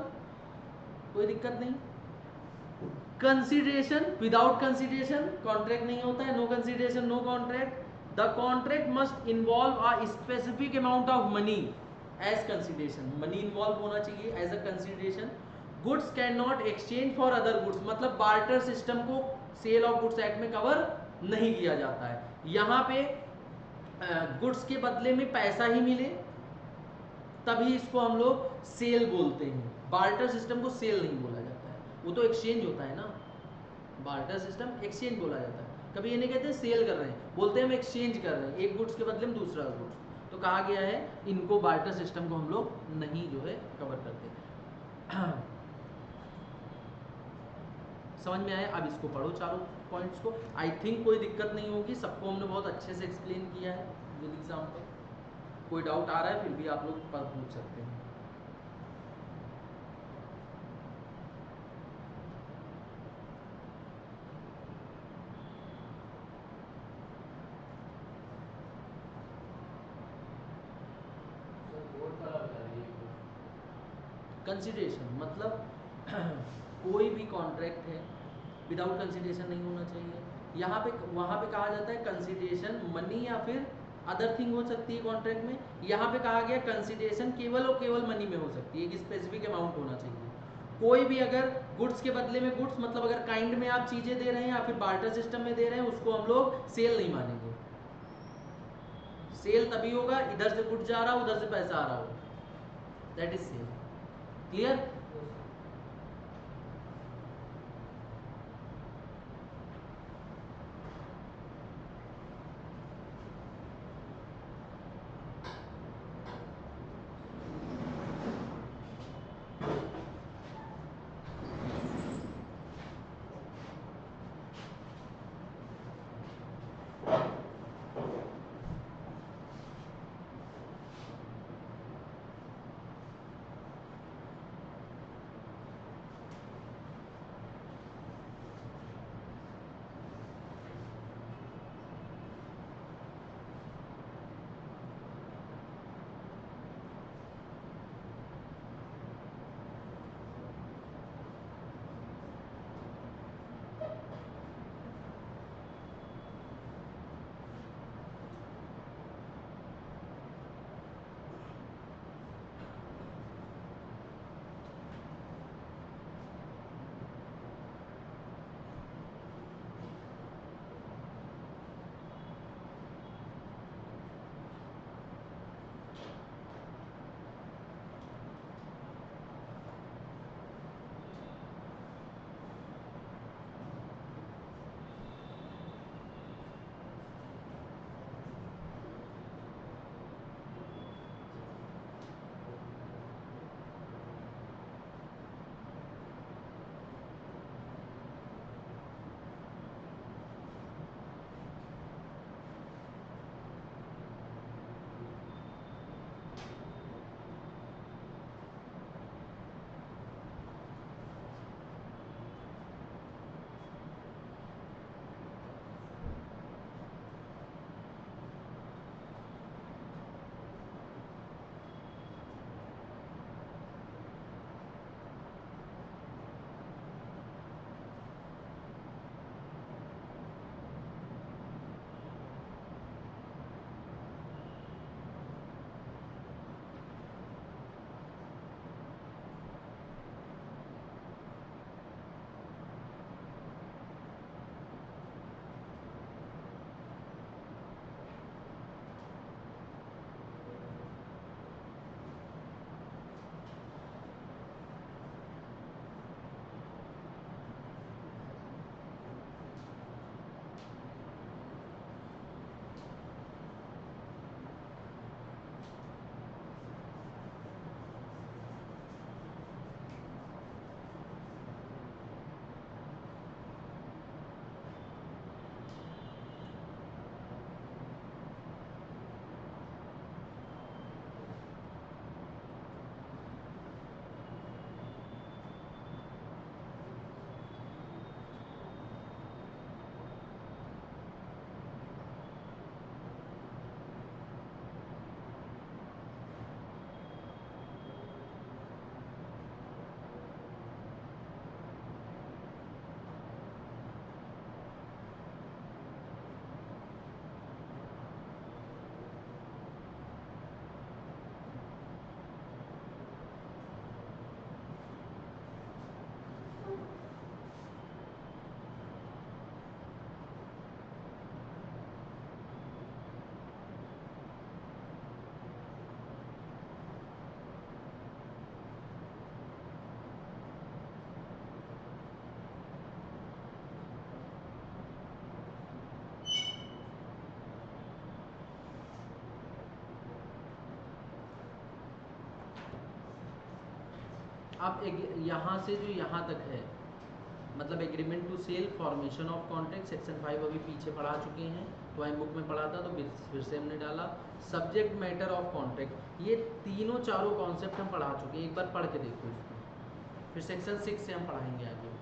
कोई दिक्कत नहीं। कंसिडरेशन, विदाउट कंसिडरेशन कॉन्ट्रैक्ट नहीं होता है। No consideration no contract. The contract must involve a specific amount of money as consideration. Money involve होना चाहिए as a consideration. Goods can not exchange for other goods, मतलब बार्टर सिस्टम को सेल ऑफ गुड्स एक्ट में कवर नहीं किया जाता है। यहाँ पे गुड्स के बदले में पैसा ही मिले तभी इसको हम लोग सेल बोलते हैं। बार्टर सिस्टम को सेल नहीं बोला जाता है, वो तो एक्सचेंज होता है ना। बार्टर सिस्टम एक्सचेंज बोला जाता है, कभी ये नहीं कहते सेल कर रहे हैं, बोलते हैं हम एक्सचेंज कर रहे हैं, एक गुड्स के बदले में दूसरा गुड्स। तो कहा गया है इनको बार्टर सिस्टम को हम लोग नहीं जो है कवर करते। समझ में आया? अब इसको पढ़ो चारों पॉइंट्स को। आई थिंक कोई दिक्कत नहीं होगी, सबको हमने बहुत अच्छे से एक्सप्लेन किया है विद एग्जाम्पल। कोई डाउट आ रहा है फिर भी आप लोग पूछ सकते हैं। कंसिडरेशन मतलब कोई भी कॉन्ट्रैक्ट है विदाउट कंसिडरेशन नहीं होना चाहिए। यहाँ पे वहाँ पे कहा जाता है कंसिडरेशन मनी या फिर अदर थिंग हो सकती है कॉन्ट्रैक्ट में। यहाँ पे कहा गया कंसिडरेशन केवल और केवल मनी में हो सकती है, एक स्पेसिफिक अमाउंट होना चाहिए। कोई भी अगर गुड्स के बदले में गुड्स, मतलब अगर काइंड में आप चीजें दे रहे हैं या फिर बार्टर सिस्टम में दे रहे हैं, उसको हम लोग सेल नहीं मानेंगे। सेल तभी होगा इधर से गुड्स जा रहा हो उधर से पैसा आ रहा हो, दैट इज सेल। क्लियर? अब यहाँ से जो यहाँ तक है, मतलब agreement to sell, formation of contract, section 5 अभी पीछे पढ़ा चुके हैं, तो आई बुक में पढ़ा था तो फिर से हमने डाला। सब्जेक्ट मैटर ऑफ कॉन्ट्रैक्ट, ये तीनों चारों कॉन्सेप्ट हम पढ़ा चुके हैं, एक बार पढ़ के देखो इसको, फिर सेक्शन 6 से हम पढ़ाएंगे आगे।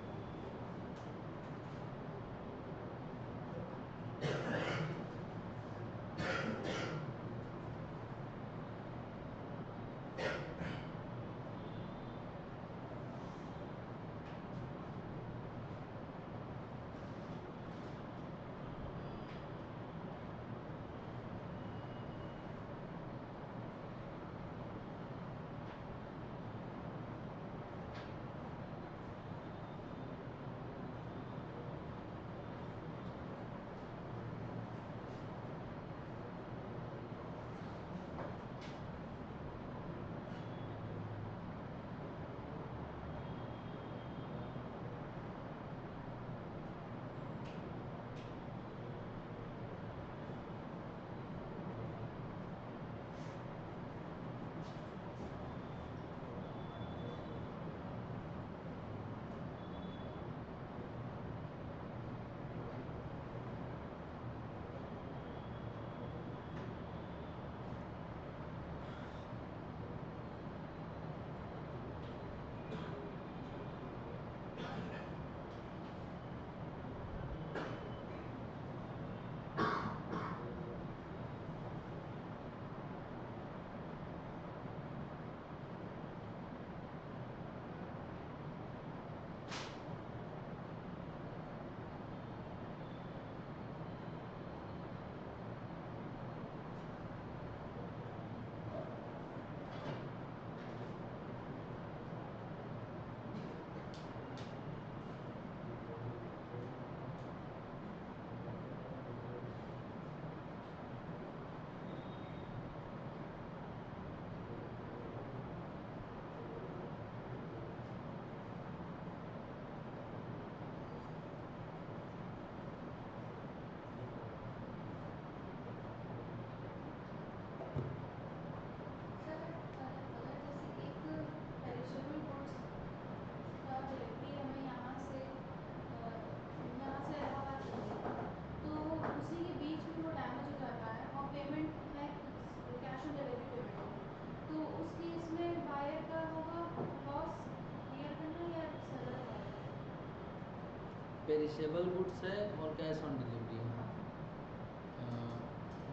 पेरिशेबल गुड्स है और कैश ऑन डिलीवरी है।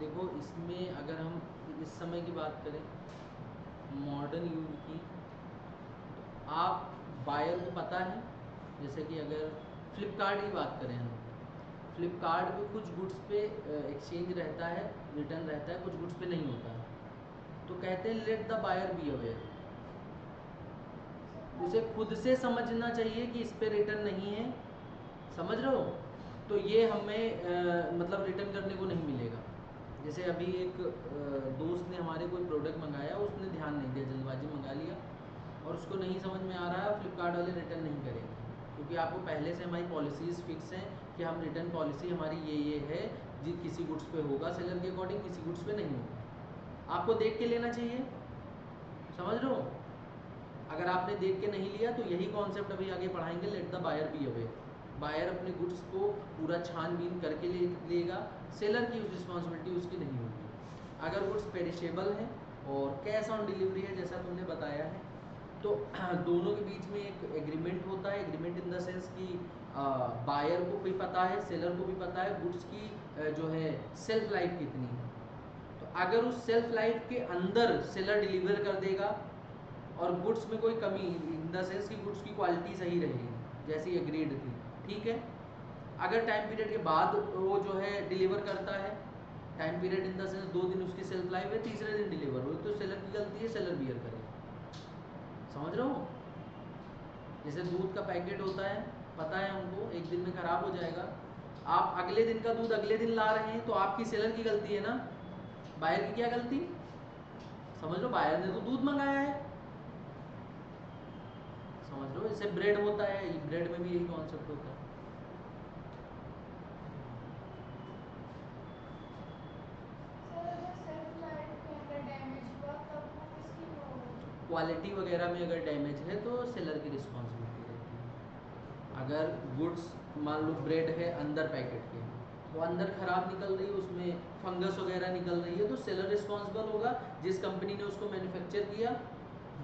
देखो इसमें अगर हम इस समय की बात करें, मॉडर्न युग की, आप बायर को पता है, जैसे कि अगर फ्लिपकार्ट की बात करें हम, फ्लिपकार्ट पे कुछ गुड्स पे एक्सचेंज रहता है, रिटर्न रहता है, कुछ गुड्स पे नहीं होता है, तो कहते हैं let the buyer be aware. उसे खुद से समझना चाहिए कि इस पे रिटर्न नहीं है, समझ रहे हो, तो ये हमें मतलब रिटर्न करने को नहीं मिलेगा। जैसे अभी एक दोस्त ने हमारे कोई प्रोडक्ट मंगाया, उसने ध्यान नहीं दिया, जल्दबाजी मंगा लिया और उसको नहीं समझ में आ रहा है, फ्लिपकार्ट वाले रिटर्न नहीं करेंगे, क्योंकि आपको पहले से हमारी पॉलिसीज़ फिक्स हैं कि हम रिटर्न पॉलिसी हमारी ये है जी, किसी गुड्स पे होगा सेलर के अकॉर्डिंग, किसी गुड्स पे नहीं होगा। आपको देख के लेना चाहिए, समझ रहे हो। अगर आपने देख के नहीं लिया तो यही कॉन्सेप्ट अभी आगे पढ़ाएंगे, let the buyer be aware. Buyer अपने गुड्स को पूरा छानबीन करके लेगा, सेलर की उस रिस्पॉन्सिबिलिटी उसकी नहीं होगी। अगर गुड्स पेरिशेबल है और कैश ऑन डिलीवरी है, जैसा तुमने बताया है, तो दोनों के बीच में एक एग्रीमेंट होता है। एग्रीमेंट इन द सेंस कि बायर को भी पता है, सेलर को भी पता है गुड्स की जो है सेल्फ लाइफ कितनी है। तो अगर उस सेल्फ लाइफ के अंदर सेलर डिलीवर कर देगा और गुड्स में कोई कमी, इन द सेंस कि गुड्स की क्वालिटी सही रहेगी जैसी एग्रीड थी, ठीक है। अगर टाइम पीरियड के बाद वो जो है डिलीवर करता है, time period in the sense 2 दिन उसकी सेल्फ लाइफ है, तीसरे दिन डिलीवर हो, तो सेलर की गलती है, सेलर बियर करेगा, समझ रहे हो। जैसे दूध का पैकेट होता है, पता है हमको एक दिन में खराब हो जाएगा, आप अगले दिन का दूध अगले दिन ला रहे हैं, तो आपकी सेलर की गलती है ना, बायर की क्या गलती, समझ लो, बायर ने तो दूध मंगाया है, समझ लो। जैसे ब्रेड होता है, ब्रेड में भी यही कॉन्सेप्ट होता है। सर अगर सेल्फ लाइफ के अंदर डैमेज हुआ तब वो किसकी वो होगी? क्वालिटी वगैरह में अगर डैमेज है तो सेलर की रिस्पॉन्सिबिलिटी रहती है। अगर गुड्स मान लो ब्रेड है अंदर पैकेट के, वो अंदर खराब निकल रही है, उसमें फंगस वगैरह निकल रही है, तो सेलर रिस्पॉन्सिबल होगा, जिस कंपनी ने उसको मैन्युफैक्चर किया।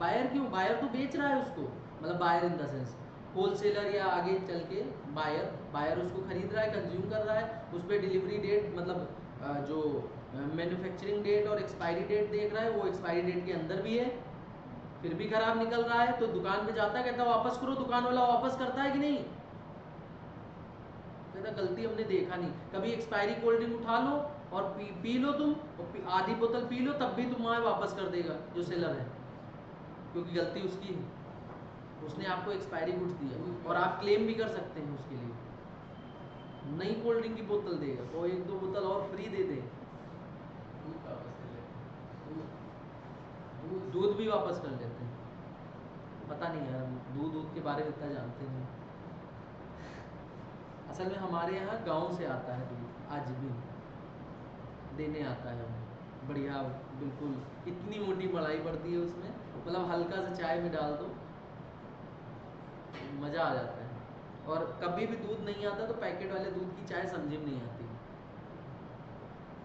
बायर क्यों? बायर तो बेच रहा है उसको, मतलब buyer in the sense wholesaler या आगे चल के बायर उसको खरीद रहा है, कंज्यूम कर रहा है, उस पर डिलीवरी डेट मतलब जो मैन्युफैक्चरिंग डेट और एक्सपायरी डेट देख रहा है वो एक्सपायरी डेट के अंदर भी है, फिर भी खराब निकल रहा है, तो दुकान पे जाता है, कहता है वापस करो, दुकान वाला वापस करता है कि नहीं? कहता गलती हमने देखा नहीं। कभी एक्सपायरी कोल्ड ड्रिंक उठा लो और पी लो तुम, और आधी बोतल पी लो तब भी तुम्हारे वापस कर देगा जो सेलर है, क्योंकि गलती उसकी है, उसने आपको एक्सपायरी गुड्स दिया और आप क्लेम भी कर सकते हैं उसके लिए। नई कोल्ड ड्रिंक की बोतल देगा और एक दो बोतल और फ्री दे दे, दूध भी वापस कर लेते हैं। पता नहीं यार, दूध के बारे में इतना जानते नहीं। असल में हमारे यहाँ गांव से आता है दूध, आज भी देने आता है वो बढ़िया, बिल्कुल इतनी मोटी मलाई पड़ती है उसमें, मतलब हल्का सा चाय में डाल दो, मज़ा आ जाता है। और कभी भी दूध नहीं आता तो पैकेट वाले दूध की चाय समझ में नहीं आती,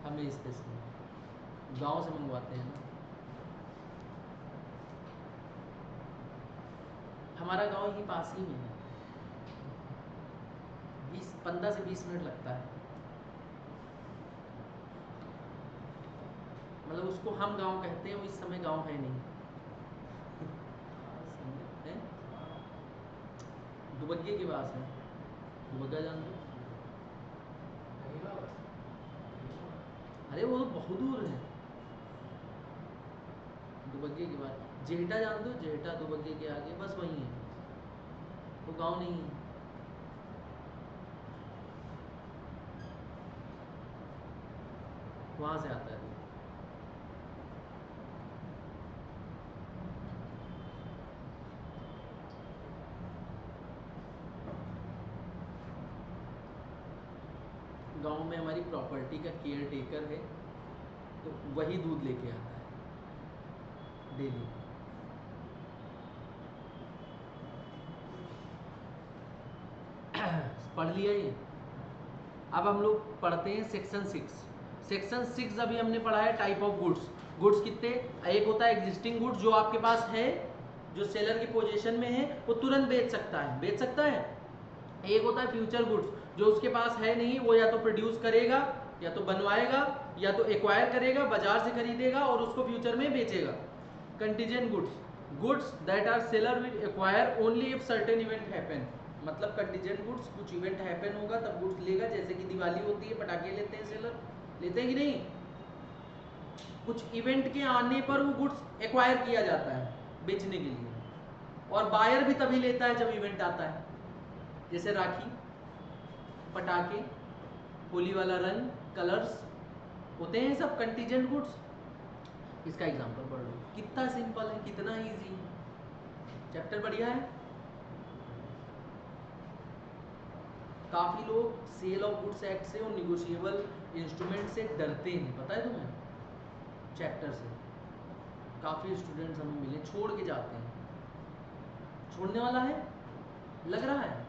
हमें स्पेशली गांव से मंगवाते हैं ना। हमारा गांव ही पास ही में है, 15 से 20 मिनट लगता है, मतलब उसको हम गांव कहते हैं, वो इस समय गांव है नहीं है? दुबग्गे के पास है, दुबग्गा जान दो? अरे वो तो बहुत दूर है, दुबग्गे के बाद जेहटा जान दो? जेहटा दुबग्गे के आगे बस वहीं है, वो गांव नहीं है। वहाँ से आता है दूध। गांव में हमारी प्रॉपर्टी का केयर टेकर है, तो वही दूध लेके आता है डेली। पढ़ लिया ये? अब हम लोग पढ़ते हैं सेक्शन 6। सेक्शन 6 अभी हमने पढ़ा है टाइप ऑफ गुड्स। गुड्स कितने? एक होता है एग्जिस्टिंग गुड्स, जो आपके पास है, जो सेलर की पोजीशन में है, वो तुरंत बेच सकता है। एक होता है फ्यूचर गुड्स, जो उसके पास है नहीं, वो या तो प्रोड्यूस करेगा, या तो बनवाएगा, या तो एक्वायर करेगा, बाजार से खरीदेगा और उसको फ्यूचर में बेचेगा। Contingent goods that are seller will acquire only if certain event happen, मतलब कंटीजेंट गुड्स, कुछ इवेंट हैपन होगा तब गुड्स लेगा, जैसे कि दिवाली होती है पटाखे लेते हैं सेलर, लेते हैं कि नहीं? कुछ इवेंट के आने पर वो गुड्स एक्वायर किया जाता है बेचने के लिए, और बायर भी तभी लेता है जब इवेंट आता है, जैसे राखी, पटाखे, होली वाला रंग, कलर्स होते हैं सब कंटीजेंट गुड्स। इसका एग्जांपल पढ़ लो, कितना सिंपल है, कितना इजी है, चैप्टर बढ़िया है। काफी लोग सेल ऑफ गुड्स एक्ट से और निगोशिएबल इंस्ट्रूमेंट से डरते हैं, पता है तुम्हें? चैप्टर से काफी स्टूडेंट्स हमें मिले, छोड़ के जाते हैं। छोड़ने वाला है? लग रहा है?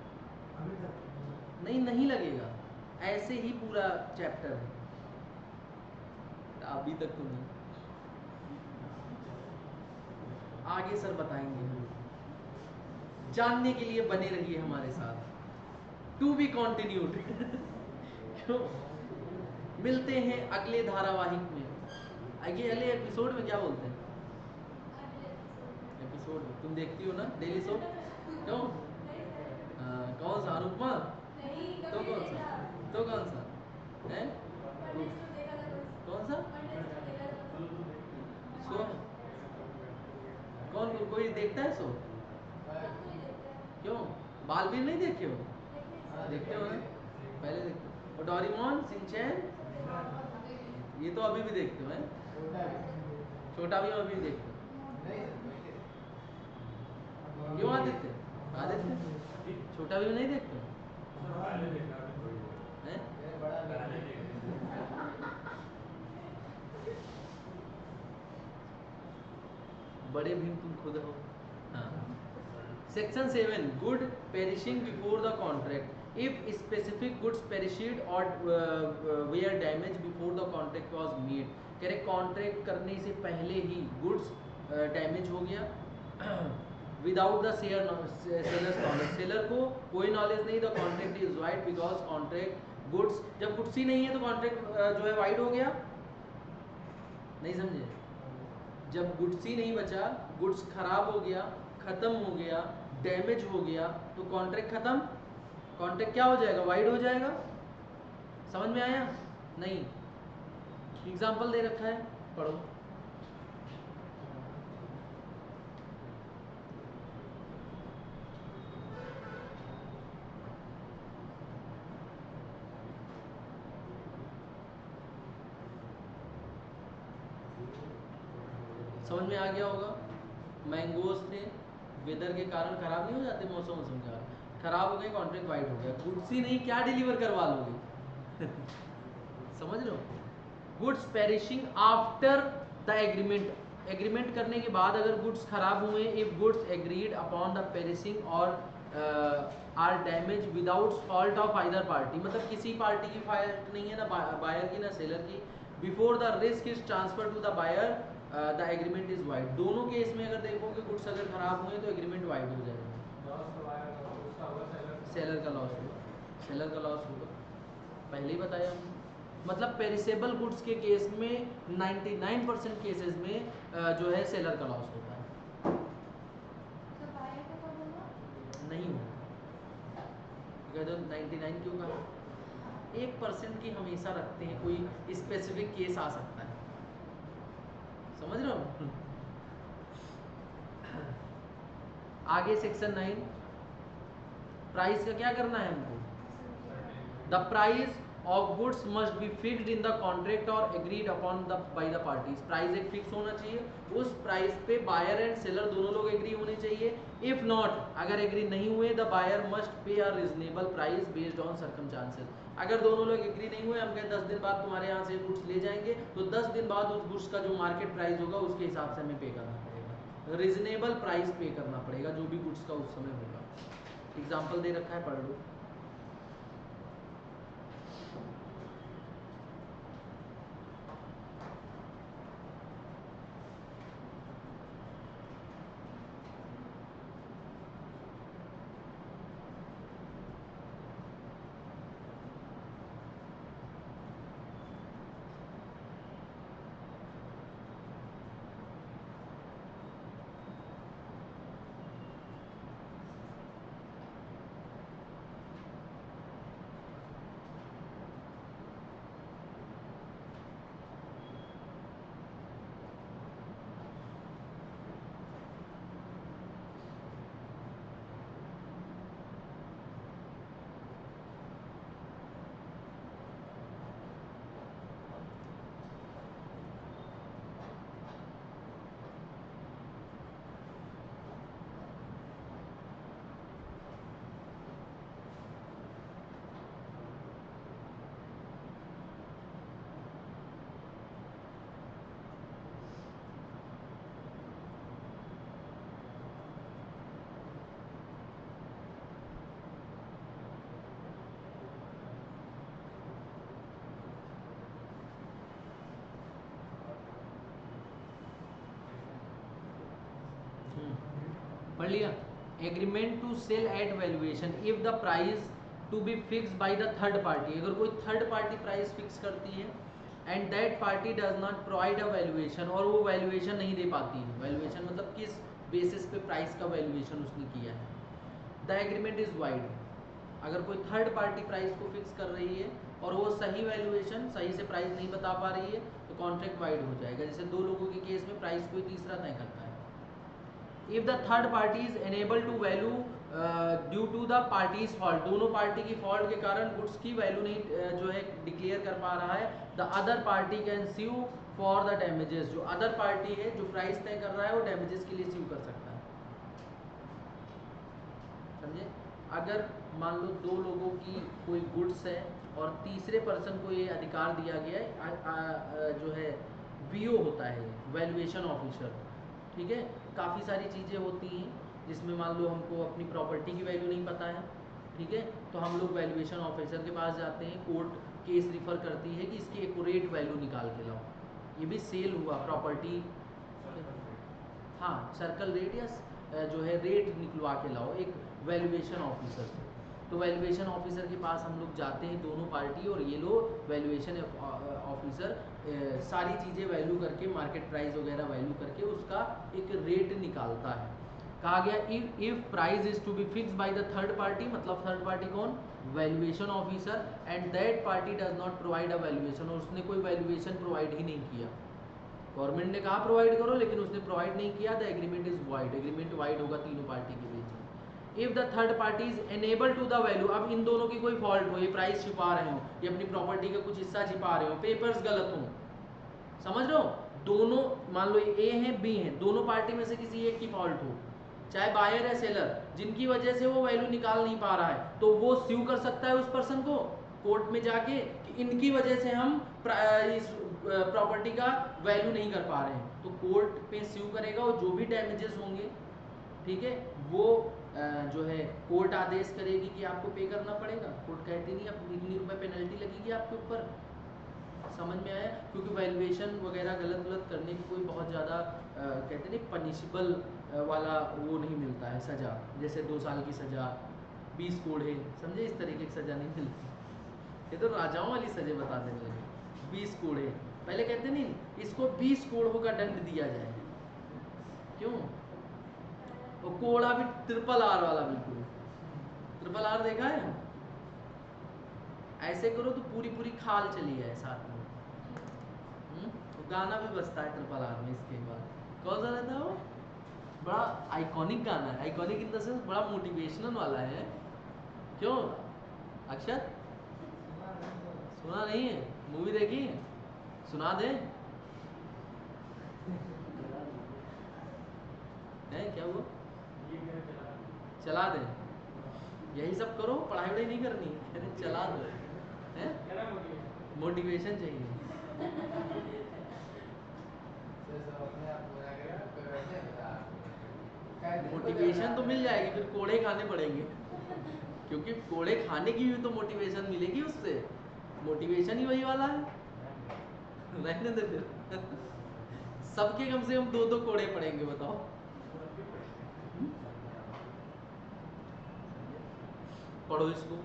नहीं लगेगा, ऐसे ही पूरा चैप्टर है, अभी तक तो नहीं, आगे सर बताएंगे। जानने के लिए बने रहिए हमारे साथ, टू बी कॉन्टिन्यूड। मिलते हैं अगले धारावाहिक में, अगले एपिसोड में, क्या बोलते हैं एपिसोड में? तुम देखती हो ना डेली शो? क्यों? कौन सा? अनुपमा? तो कौन सा है? कौन सा शो? कौन कोई देखता है शो? क्यों? बालवीर नहीं देखे हो? देखते हो ना, पहले देखते हो। और डोरेमोन, शिनचैन, ये तो अभी भी देखते हो? हैं? छोटा भी अभी भी देखते हो? क्यों आदित्य? छोटा भी नहीं देखते हो? हैं? बड़े भीम तुम खुद हो। हाँ। Section 7 good perishing before the contract if specific goods perished और were damage before the contract was made. कह रहे कॉन्ट्रैक्ट करने से पहले ही गुड्स डैमेज हो गया without the sellers knowledge, seller को कोई नॉलेज नहीं, the contract is wide because contract goods, जब गुड्स ही नहीं है तो कॉन्ट्रैक्ट जो है वाइड हो गया। नहीं समझे? जब गुड्स ही नहीं बचा, गुड्स खराब हो गया, खत्म हो गया, डैमेज हो गया, तो कॉन्ट्रैक्ट खत्म, कॉन्ट्रैक्ट क्या हो जाएगा? वाइड हो जाएगा। समझ में आया? नहीं। एग्जाम्पल दे रखा है, पढ़ो। समझ में आ गया होगा। मैंगोज थे, वेदर के कारण खराब नहीं हो जाते, मौसम के कारण खराब हो गए, कॉन्ट्रैक्ट वाइड हो गया। गुड्स ही नहीं, क्या डिलीवर करवा लोगे? समझ रहे हो? Goods perishing after the agreement, agreement करने के बाद अगर गुड्स खराब हुए, if goods agreed upon the perishing और are damage without fault of either party, मतलब किसी पार्टी की फॉल्ट नहीं है, ना बायर की ना सेलर की, before the risk is transfer to the buyer the agreement is void. दोनों केस में अगर देखोगे गुड्स अगर खराब हुए तो एग्रीमेंट वाइड हो जाएगा, सेलर का लॉस होगा, सेलर का लॉस होगा, पहले ही बताया हमने। मतलब पेरिसेबल गुड्स के केस में 99% केसेस में जो है सेलर का लॉस होता है। नहीं होगा तो 99 क्यों कहा? 1% की हमेशा रखते हैं, कोई स्पेसिफिक केस आ सकता है। समझ रहे हो? आगे सेक्शन 9 प्राइस का क्या करना है हमको? The price of goods must be fixed in the contract और agreed upon the by the parties. Price एक फिक्स होना चाहिए, उस प्राइस पे बायर एंड सेलर दोनों लोग एग्री होने चाहिए। इफ नॉट, अगर एग्री नहीं हुए, the buyer must pay a reasonable price based on circumstances. अगर दोनों लोग एग्री नहीं हुए, हम कहें 10 दिन बाद तुम्हारे यहाँ से गुड्स ले जाएंगे, तो 10 दिन बाद उस गुड्स का जो मार्केट प्राइस होगा उसके हिसाब से हमें पे करना पड़ेगा, रीजनेबल प्राइस पे करना पड़ेगा जो भी गुड्स का उस समय होगा। एग्जाम्पल दे रखा है, पढ़ लो। पढ़ लिया? Agreement to sell at valuation if the price to be fix by the third party. अगर कोई थर्ड पार्टी प्राइस फिक्स करती है and that party does not provide a valuation, और वो वैल्यूएशन नहीं दे पाती है। वैल्यूएशन मतलब किस बेसिस पे प्राइस का वैल्यूएशन उसने किया है। The agreement is wide. अगर कोई थर्ड पार्टी प्राइस को फिक्स कर रही है और वो सही वैल्यूएशन, सही से प्राइस नहीं बता पा रही है, तो कॉन्ट्रैक्ट वाइड हो जाएगा। जैसे दो लोगों के केस में प्राइस कोई तीसरा तय करता है। If the third party is unable to value due to the parties fault, दोनों पार्टी की फॉल्ट के कारण गुड्स की वैल्यू नहीं जो है डिक्लेयर कर पा रहा है, the other party can sue for the damages. जो अदर पार्टी है जो प्राइस तय कर रहा है वो डैमेजेस के लिए स्यू कर सकता है। समझे? अगर मान लो दो लोगों की कोई गुड्स है और तीसरे पर्सन को ये अधिकार दिया गया है, जो है वीओ होता है वैल्यूएशन ऑफिसर, ठीक है, काफ़ी सारी चीज़ें होती हैं जिसमें मान लो हमको अपनी प्रॉपर्टी की वैल्यू नहीं पता है, ठीक है, तो हम लोग वैल्यूएशन ऑफिसर के पास जाते हैं, कोर्ट केस रिफ़र करती है कि इसकी एक्यूरेट वैल्यू निकाल के लाओ। ये भी सेल हुआ प्रॉपर्टी, हाँ सर्कल रेट या जो है रेट निकलवा के लाओ एक वैल्यूएशन ऑफिसर से। तो वैल्यूएशन ऑफिसर के पास हम लोग जाते हैं दोनों पार्टी, और ये लोग वैल्यूएशन ऑफिसर सारी चीज़ें वैल्यू करके मार्केट प्राइस वगैरह वैल्यू करके उसका एक रेट निकालता है। कहा गया if price is to be fix by the third party, मतलब थर्ड पार्टी कौन, valuation officer, and that party does not provide a valuation, और उसने कोई वैल्यूएशन प्रोवाइड ही नहीं किया। गवर्नमेंट ने कहा प्रोवाइड करो लेकिन उसने प्रोवाइड नहीं किया, the agreement is void, agreement void होगा तीनों पार्टी के बीच में। If the third party is unable to the value, अब इन दोनों की कोई फॉल्ट हो, ये प्राइस छिपा रहे हो, ये अपनी प्रॉपर्टी का कुछ हिस्सा छिपा रहे हो, पेपर्स गलत हो, समझ रहे हो, दोनों मान लो ए है बी है, दोनों पार्टी में से किसी एक की फॉल्ट हो, चाहे बायर है सेलर, जिनकी वजह से वो वैल्यू निकाल नहीं पा रहा है, तो वो स्यू कर सकता है उस पर्सन को कोर्ट में जाके कि इनकी वजह से हम इस प्रॉपर्टी का वैल्यू नहीं कर पा रहे हैं, तो कोर्ट पे स्यू करेगा और जो भी डैमेजेस होंगे, ठीक है, वो जो है कोर्ट आदेश करेगी कि आपको पे करना पड़ेगा। कोर्ट कहती नहीं अब इतनी रुपए पेनल्टी लगेगी आपके ऊपर। समझ में आया, क्योंकि वैल्यूएशन वगैरह गलत करने की कोई बहुत ज़्यादा कहते नहीं पनिशेबल वाला वो नहीं मिलता है सज़ा, जैसे 2 साल की सज़ा, 20 कोड़े, समझे, इस तरीके की सज़ा नहीं मिलती। ये तो राजाओं वाली सज़ा बता देने लगे, 20 कोड़े, पहले कहते नहीं इसको 20 कोड़ों का दंड दिया जाए, क्यों, वो कोड़ा भी ट्रिपल आर वाला, बिल्कुल ट्रिपल आर देखा है, ऐसे करो तो पूरी पूरी खाल चली जाए साथ में। तो गाना भी बजता है ट्रिपल आर में इसके बाद, कौन सा रहता है वो, बड़ा आइकॉनिक गाना है, आइकॉनिक इन द सेंस बड़ा मोटिवेशनल वाला है, क्यों अक्षत सुना नहीं है, मूवी देखी, सुना दे, है क्या वो, चला दे, यही सब करो, पढ़ाई वढ़ाई नहीं करनी, अरे चला दो, है मोटिवेशन चाहिए। मोटिवेशन तो मिल जाएगी, फिर कोड़े खाने पड़ेंगे क्योंकि कोड़े खाने की भी तो मोटिवेशन मिलेगी उससे, मोटिवेशन ही वही वाला है, रहने दे फिर सबके कम से कम 2-2 कोड़े पड़ेंगे, बताओ। पढ़ो इसको।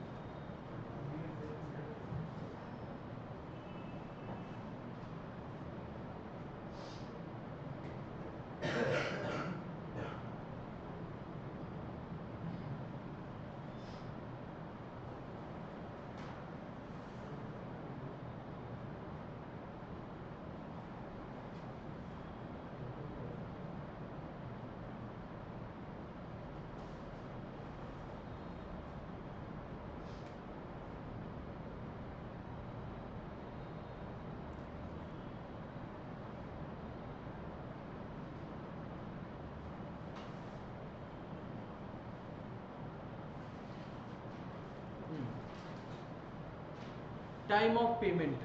Time of payment,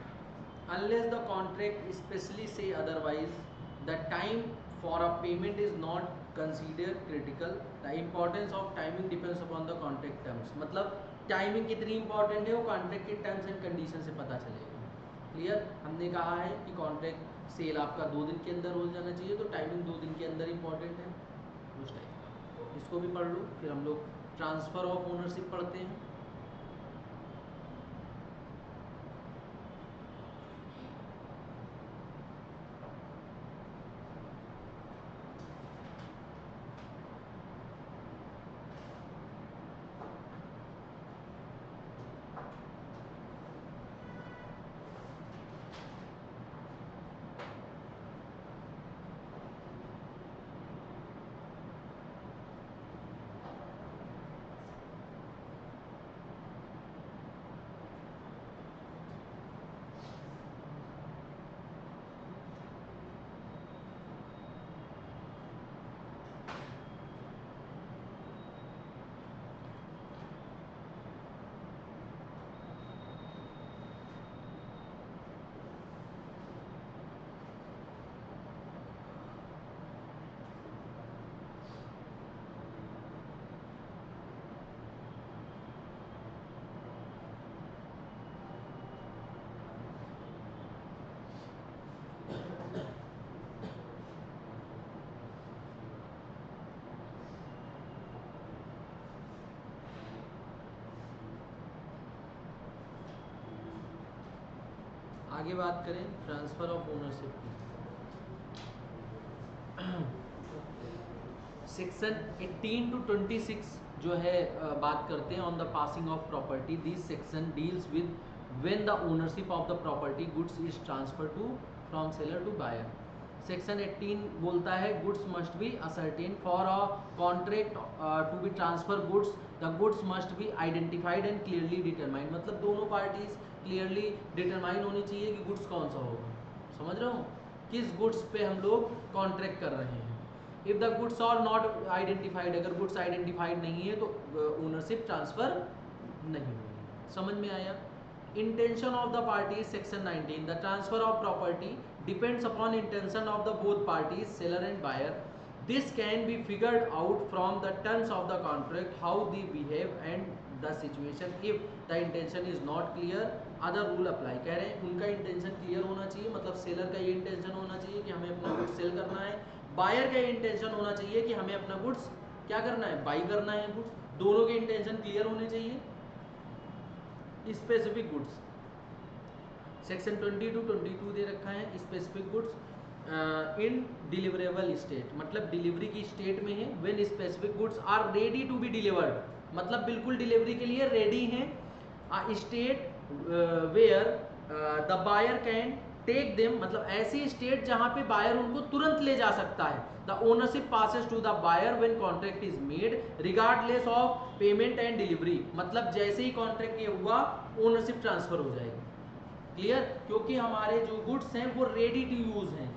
unless the contract specially say otherwise, the time for a payment is not considered critical. The importance of timing depends upon the contract terms, मतलब टाइमिंग कितनी इंपॉर्टेंट है वो कॉन्ट्रैक्ट के टर्म्स एंड कंडीशन से पता चलेगा। क्लियर, हमने कहा है कि कॉन्ट्रैक्ट सेल आपका 2 दिन के अंदर हो जाना चाहिए, तो टाइमिंग 2 दिन के अंदर इंपॉर्टेंट है, उस टाइप का। इसको भी पढ़ लो, फिर हम लोग ट्रांसफर ऑफ ओनरशिप पढ़ते हैं। आगे बात करें ट्रांसफर ऑफ ओनरशिप की, सेक्शन 18 to 26 जो है बात करते हैं on the passing of property. This section deals with when the ownership of the property goods is transfer to from seller to buyer. Section 18 बोलता है goods must be ascertain for a contract to be transfer goods the goods must be identified and clearly determined. मतलब दोनों पार्टीज क्लियरली डिटरमाइन होनी चाहिए कि गुड्स कौन सा होगा। समझ रहे हो, किस गुड्स पे हम लोग कॉन्ट्रैक्ट कर रहे हैं। If the goods are not identified, अगर गुड्स आइडेंटिफाइड नहीं है तो ओनरशिप ट्रांसफर नहीं होगी। समझ में आया। Intention of the party, section 19, the transfer of property depends upon intention of the both parties seller and buyer. This can be figured out from the terms of the contract how they behave and the situation. If the intention is not clear other rule apply. कह रहे हैं उनका इंटेंशन क्लियर होना चाहिए, मतलब सेलर का ये इंटेंशन होना चाहिए कि हमें अपना गुड्स सेल करना है, बायर का इंटेंशन होना चाहिए कि हमें अपना गुड्स क्या करना है, बाई करना है गुड्स। दोनों के इंटेंशन क्लियर होने चाहिए। स्पेसिफिक गुड्स सेक्शन 20 to 22 दे रखा है। Specific goods in deliverable state, मतलब डिलीवरी की स्टेट में है। When specific goods are ready to be delivered, मतलब बिल्कुल डिलीवरी के लिए रेडी हैं। State where the buyer can take them, मतलब ऐसी स्टेट जहां पे बायर उनको तुरंत ले जा सकता है। The ownership passes to the buyer when contract is made regardless of payment and delivery, मतलब जैसे ही कॉन्ट्रैक्ट ये हुआ ओनरशिप ट्रांसफर हो जाएगी। क्लियर, क्योंकि हमारे जो गुड्स हैं वो रेडी टू यूज हैं,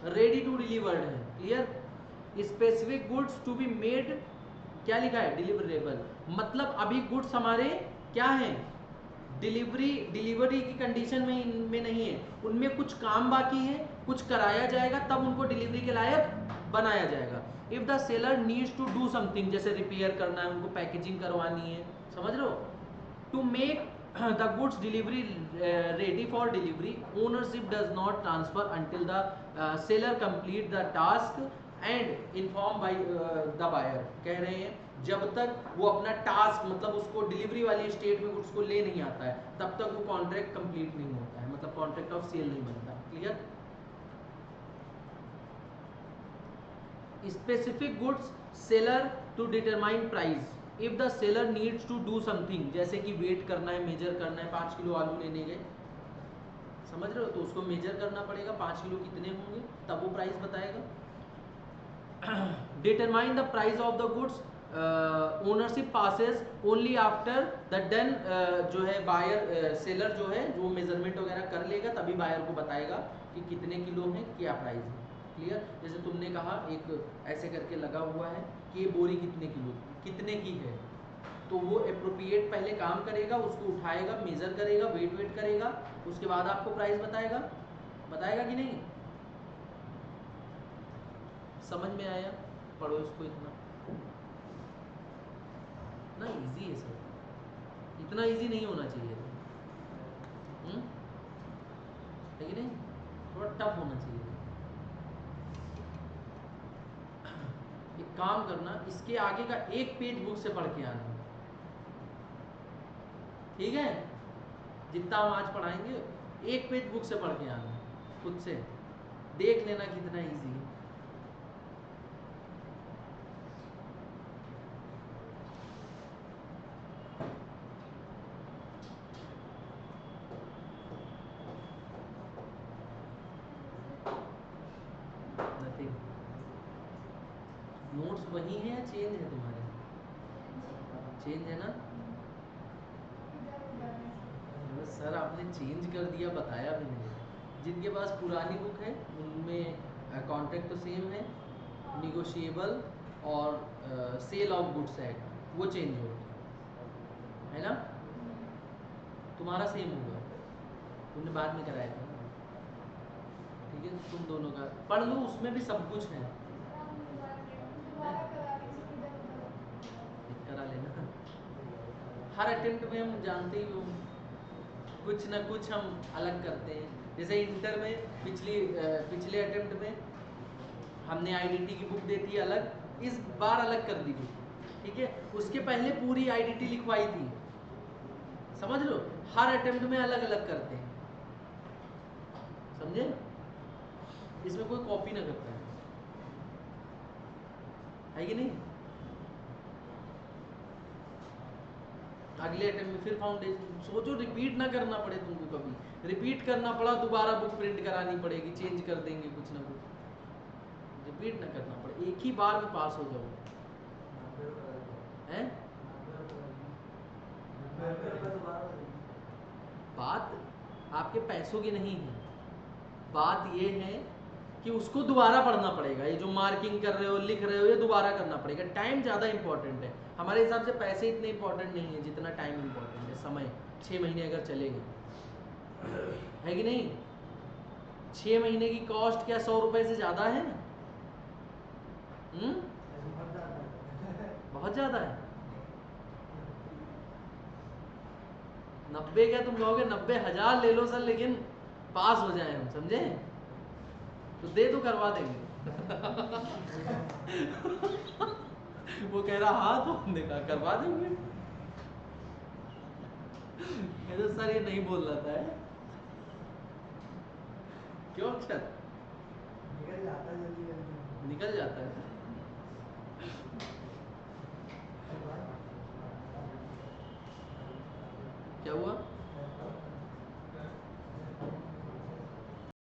रेडी टू डिलीवर्ड हैं। Clear. Specific goods to be made, क्या लिखा है, डिलीवरेबल, मतलब अभी गुड्स हमारे क्या हैं, डिलीवरी की कंडीशन में नहीं है, उनमें कुछ काम बाकी है, कुछ कराया जाएगा तब उनको डिलीवरी के लायक बनाया जाएगा। If the seller needs to do something, जैसे रिपेयर करना है, उनको पैकेजिंग करवानी है, समझ रहे हो, to make the goods delivery ready for delivery, ownership does not transfer until the seller complete the task and informed by the buyer। कह रहे हैं जब तक वो अपना टास्क, मतलब उसको डिलीवरी वाली स्टेट में गुड्स को ले नहीं आता है, तब तक वो कॉन्ट्रैक्ट कंप्लीट नहीं होता है, मतलब कॉन्ट्रैक्ट ऑफ सेल नहीं बनता। Clear. Specific goods seller to determine price. If the seller needs to do something, जैसे कि वेट करना है, मेजर करना है, 5 किलो आलू लेने गए, समझ रहे हो, तो उसको मेजर करना पड़ेगा 5 किलो कितने होंगे, तब वो प्राइस बताएगा। Determine the price of the goods, ownership passes only after the done, जो है बायर सेलर जो है वो मेजरमेंट वगैरह कर लेगा, तभी बायर को बताएगा कि कितने किलो है, क्या प्राइस है। क्लियर। जैसे तुमने कहा एक ऐसे करके लगा हुआ है कि ये बोरी कितने किलो कितने की है, तो वो एप्रोप्रिएट पहले काम करेगा, उसको उठाएगा, मेजर करेगा, वेट करेगा, उसके बाद आपको प्राइस बताएगा। बताएगा कि नहीं, समझ में आया, पढ़ो इसको। इतना ना इजी है सर, इतना इजी नहीं होना चाहिए, है कि नहीं, थोड़ा टफ होना चाहिए। एक काम करना, इसके आगे का एक पेज बुक से पढ़ के आना, ठीक है, जितना हम आज पढ़ाएंगे एक पेज बुक से पढ़ के आना, खुद से देख लेना कितना इजी है। नोट्स वही है या चेंज है तुम्हारे? चेंज है ना? सर आपने चेंज कर दिया, बताया भी नहीं। जिनके पास पुरानी बुक है उनमें कॉन्ट्रैक्ट तो सेम है, निगोशिएबल और सेल ऑफ गुड्स एक्ट वो चेंज हो है ना, तुम्हारा सेम होगा, तुमने बाद में कराया था। ठीक है, तुम दोनों का पढ़ लो, उसमें भी सब कुछ है, करा लेना। हर अटेम्प्ट में हम जानते ही हो कुछ ना कुछ हम अलग करते हैं। जैसे इंटर में पिछले अटेम्प्ट में हमने आईडीटी की बुक देती है अलग, इस बार अलग कर दी थी, ठीक है, उसके पहले पूरी आईडीटी लिखवाई थी, समझ लो, हर अटेम्प्ट में अलग अलग करते हैं। समझे? इसमें कोई कॉपी ना करता है कि नहीं? अगले अटेम्प्ट में फिर फाउंडेशन सोचो, रिपीट ना करना पड़े तुमको, कभी रिपीट करना पड़ा दोबारा बुक प्रिंट करानी पड़ेगी, चेंज कर देंगे कुछ ना कुछ, रिपीट ना करना पड़े, एक ही बार में पास हो जाओ हैं? बात आपके पैसों की नहीं है, बात ये है कि उसको दोबारा पढ़ना पड़ेगा, ये जो मार्किंग कर रहे हो लिख रहे हो ये दोबारा करना पड़ेगा, टाइम ज़्यादा इंपॉर्टेंट है हमारे हिसाब से, पैसे इतने इंपॉर्टेंट नहीं है जितना टाइम इंपॉर्टेंट है, समय 6 महीने अगर चलेंगे, है कि नहीं? 6 महीने की कॉस्ट क्या 100 रुपए से ज़्यादा है? बहुत ज़्यादा है। 90 क्या तुम कहोगे 90,000 ले लो सर, लेकिन पास हो जाए हम, समझे? तो दे तो करवा देंगे। वो कह रहा हाँ, तो हमने कहा करवा देंगे। तो सर ये नहीं बोल रहा था है? क्यों अक्षर? निकल जाता है।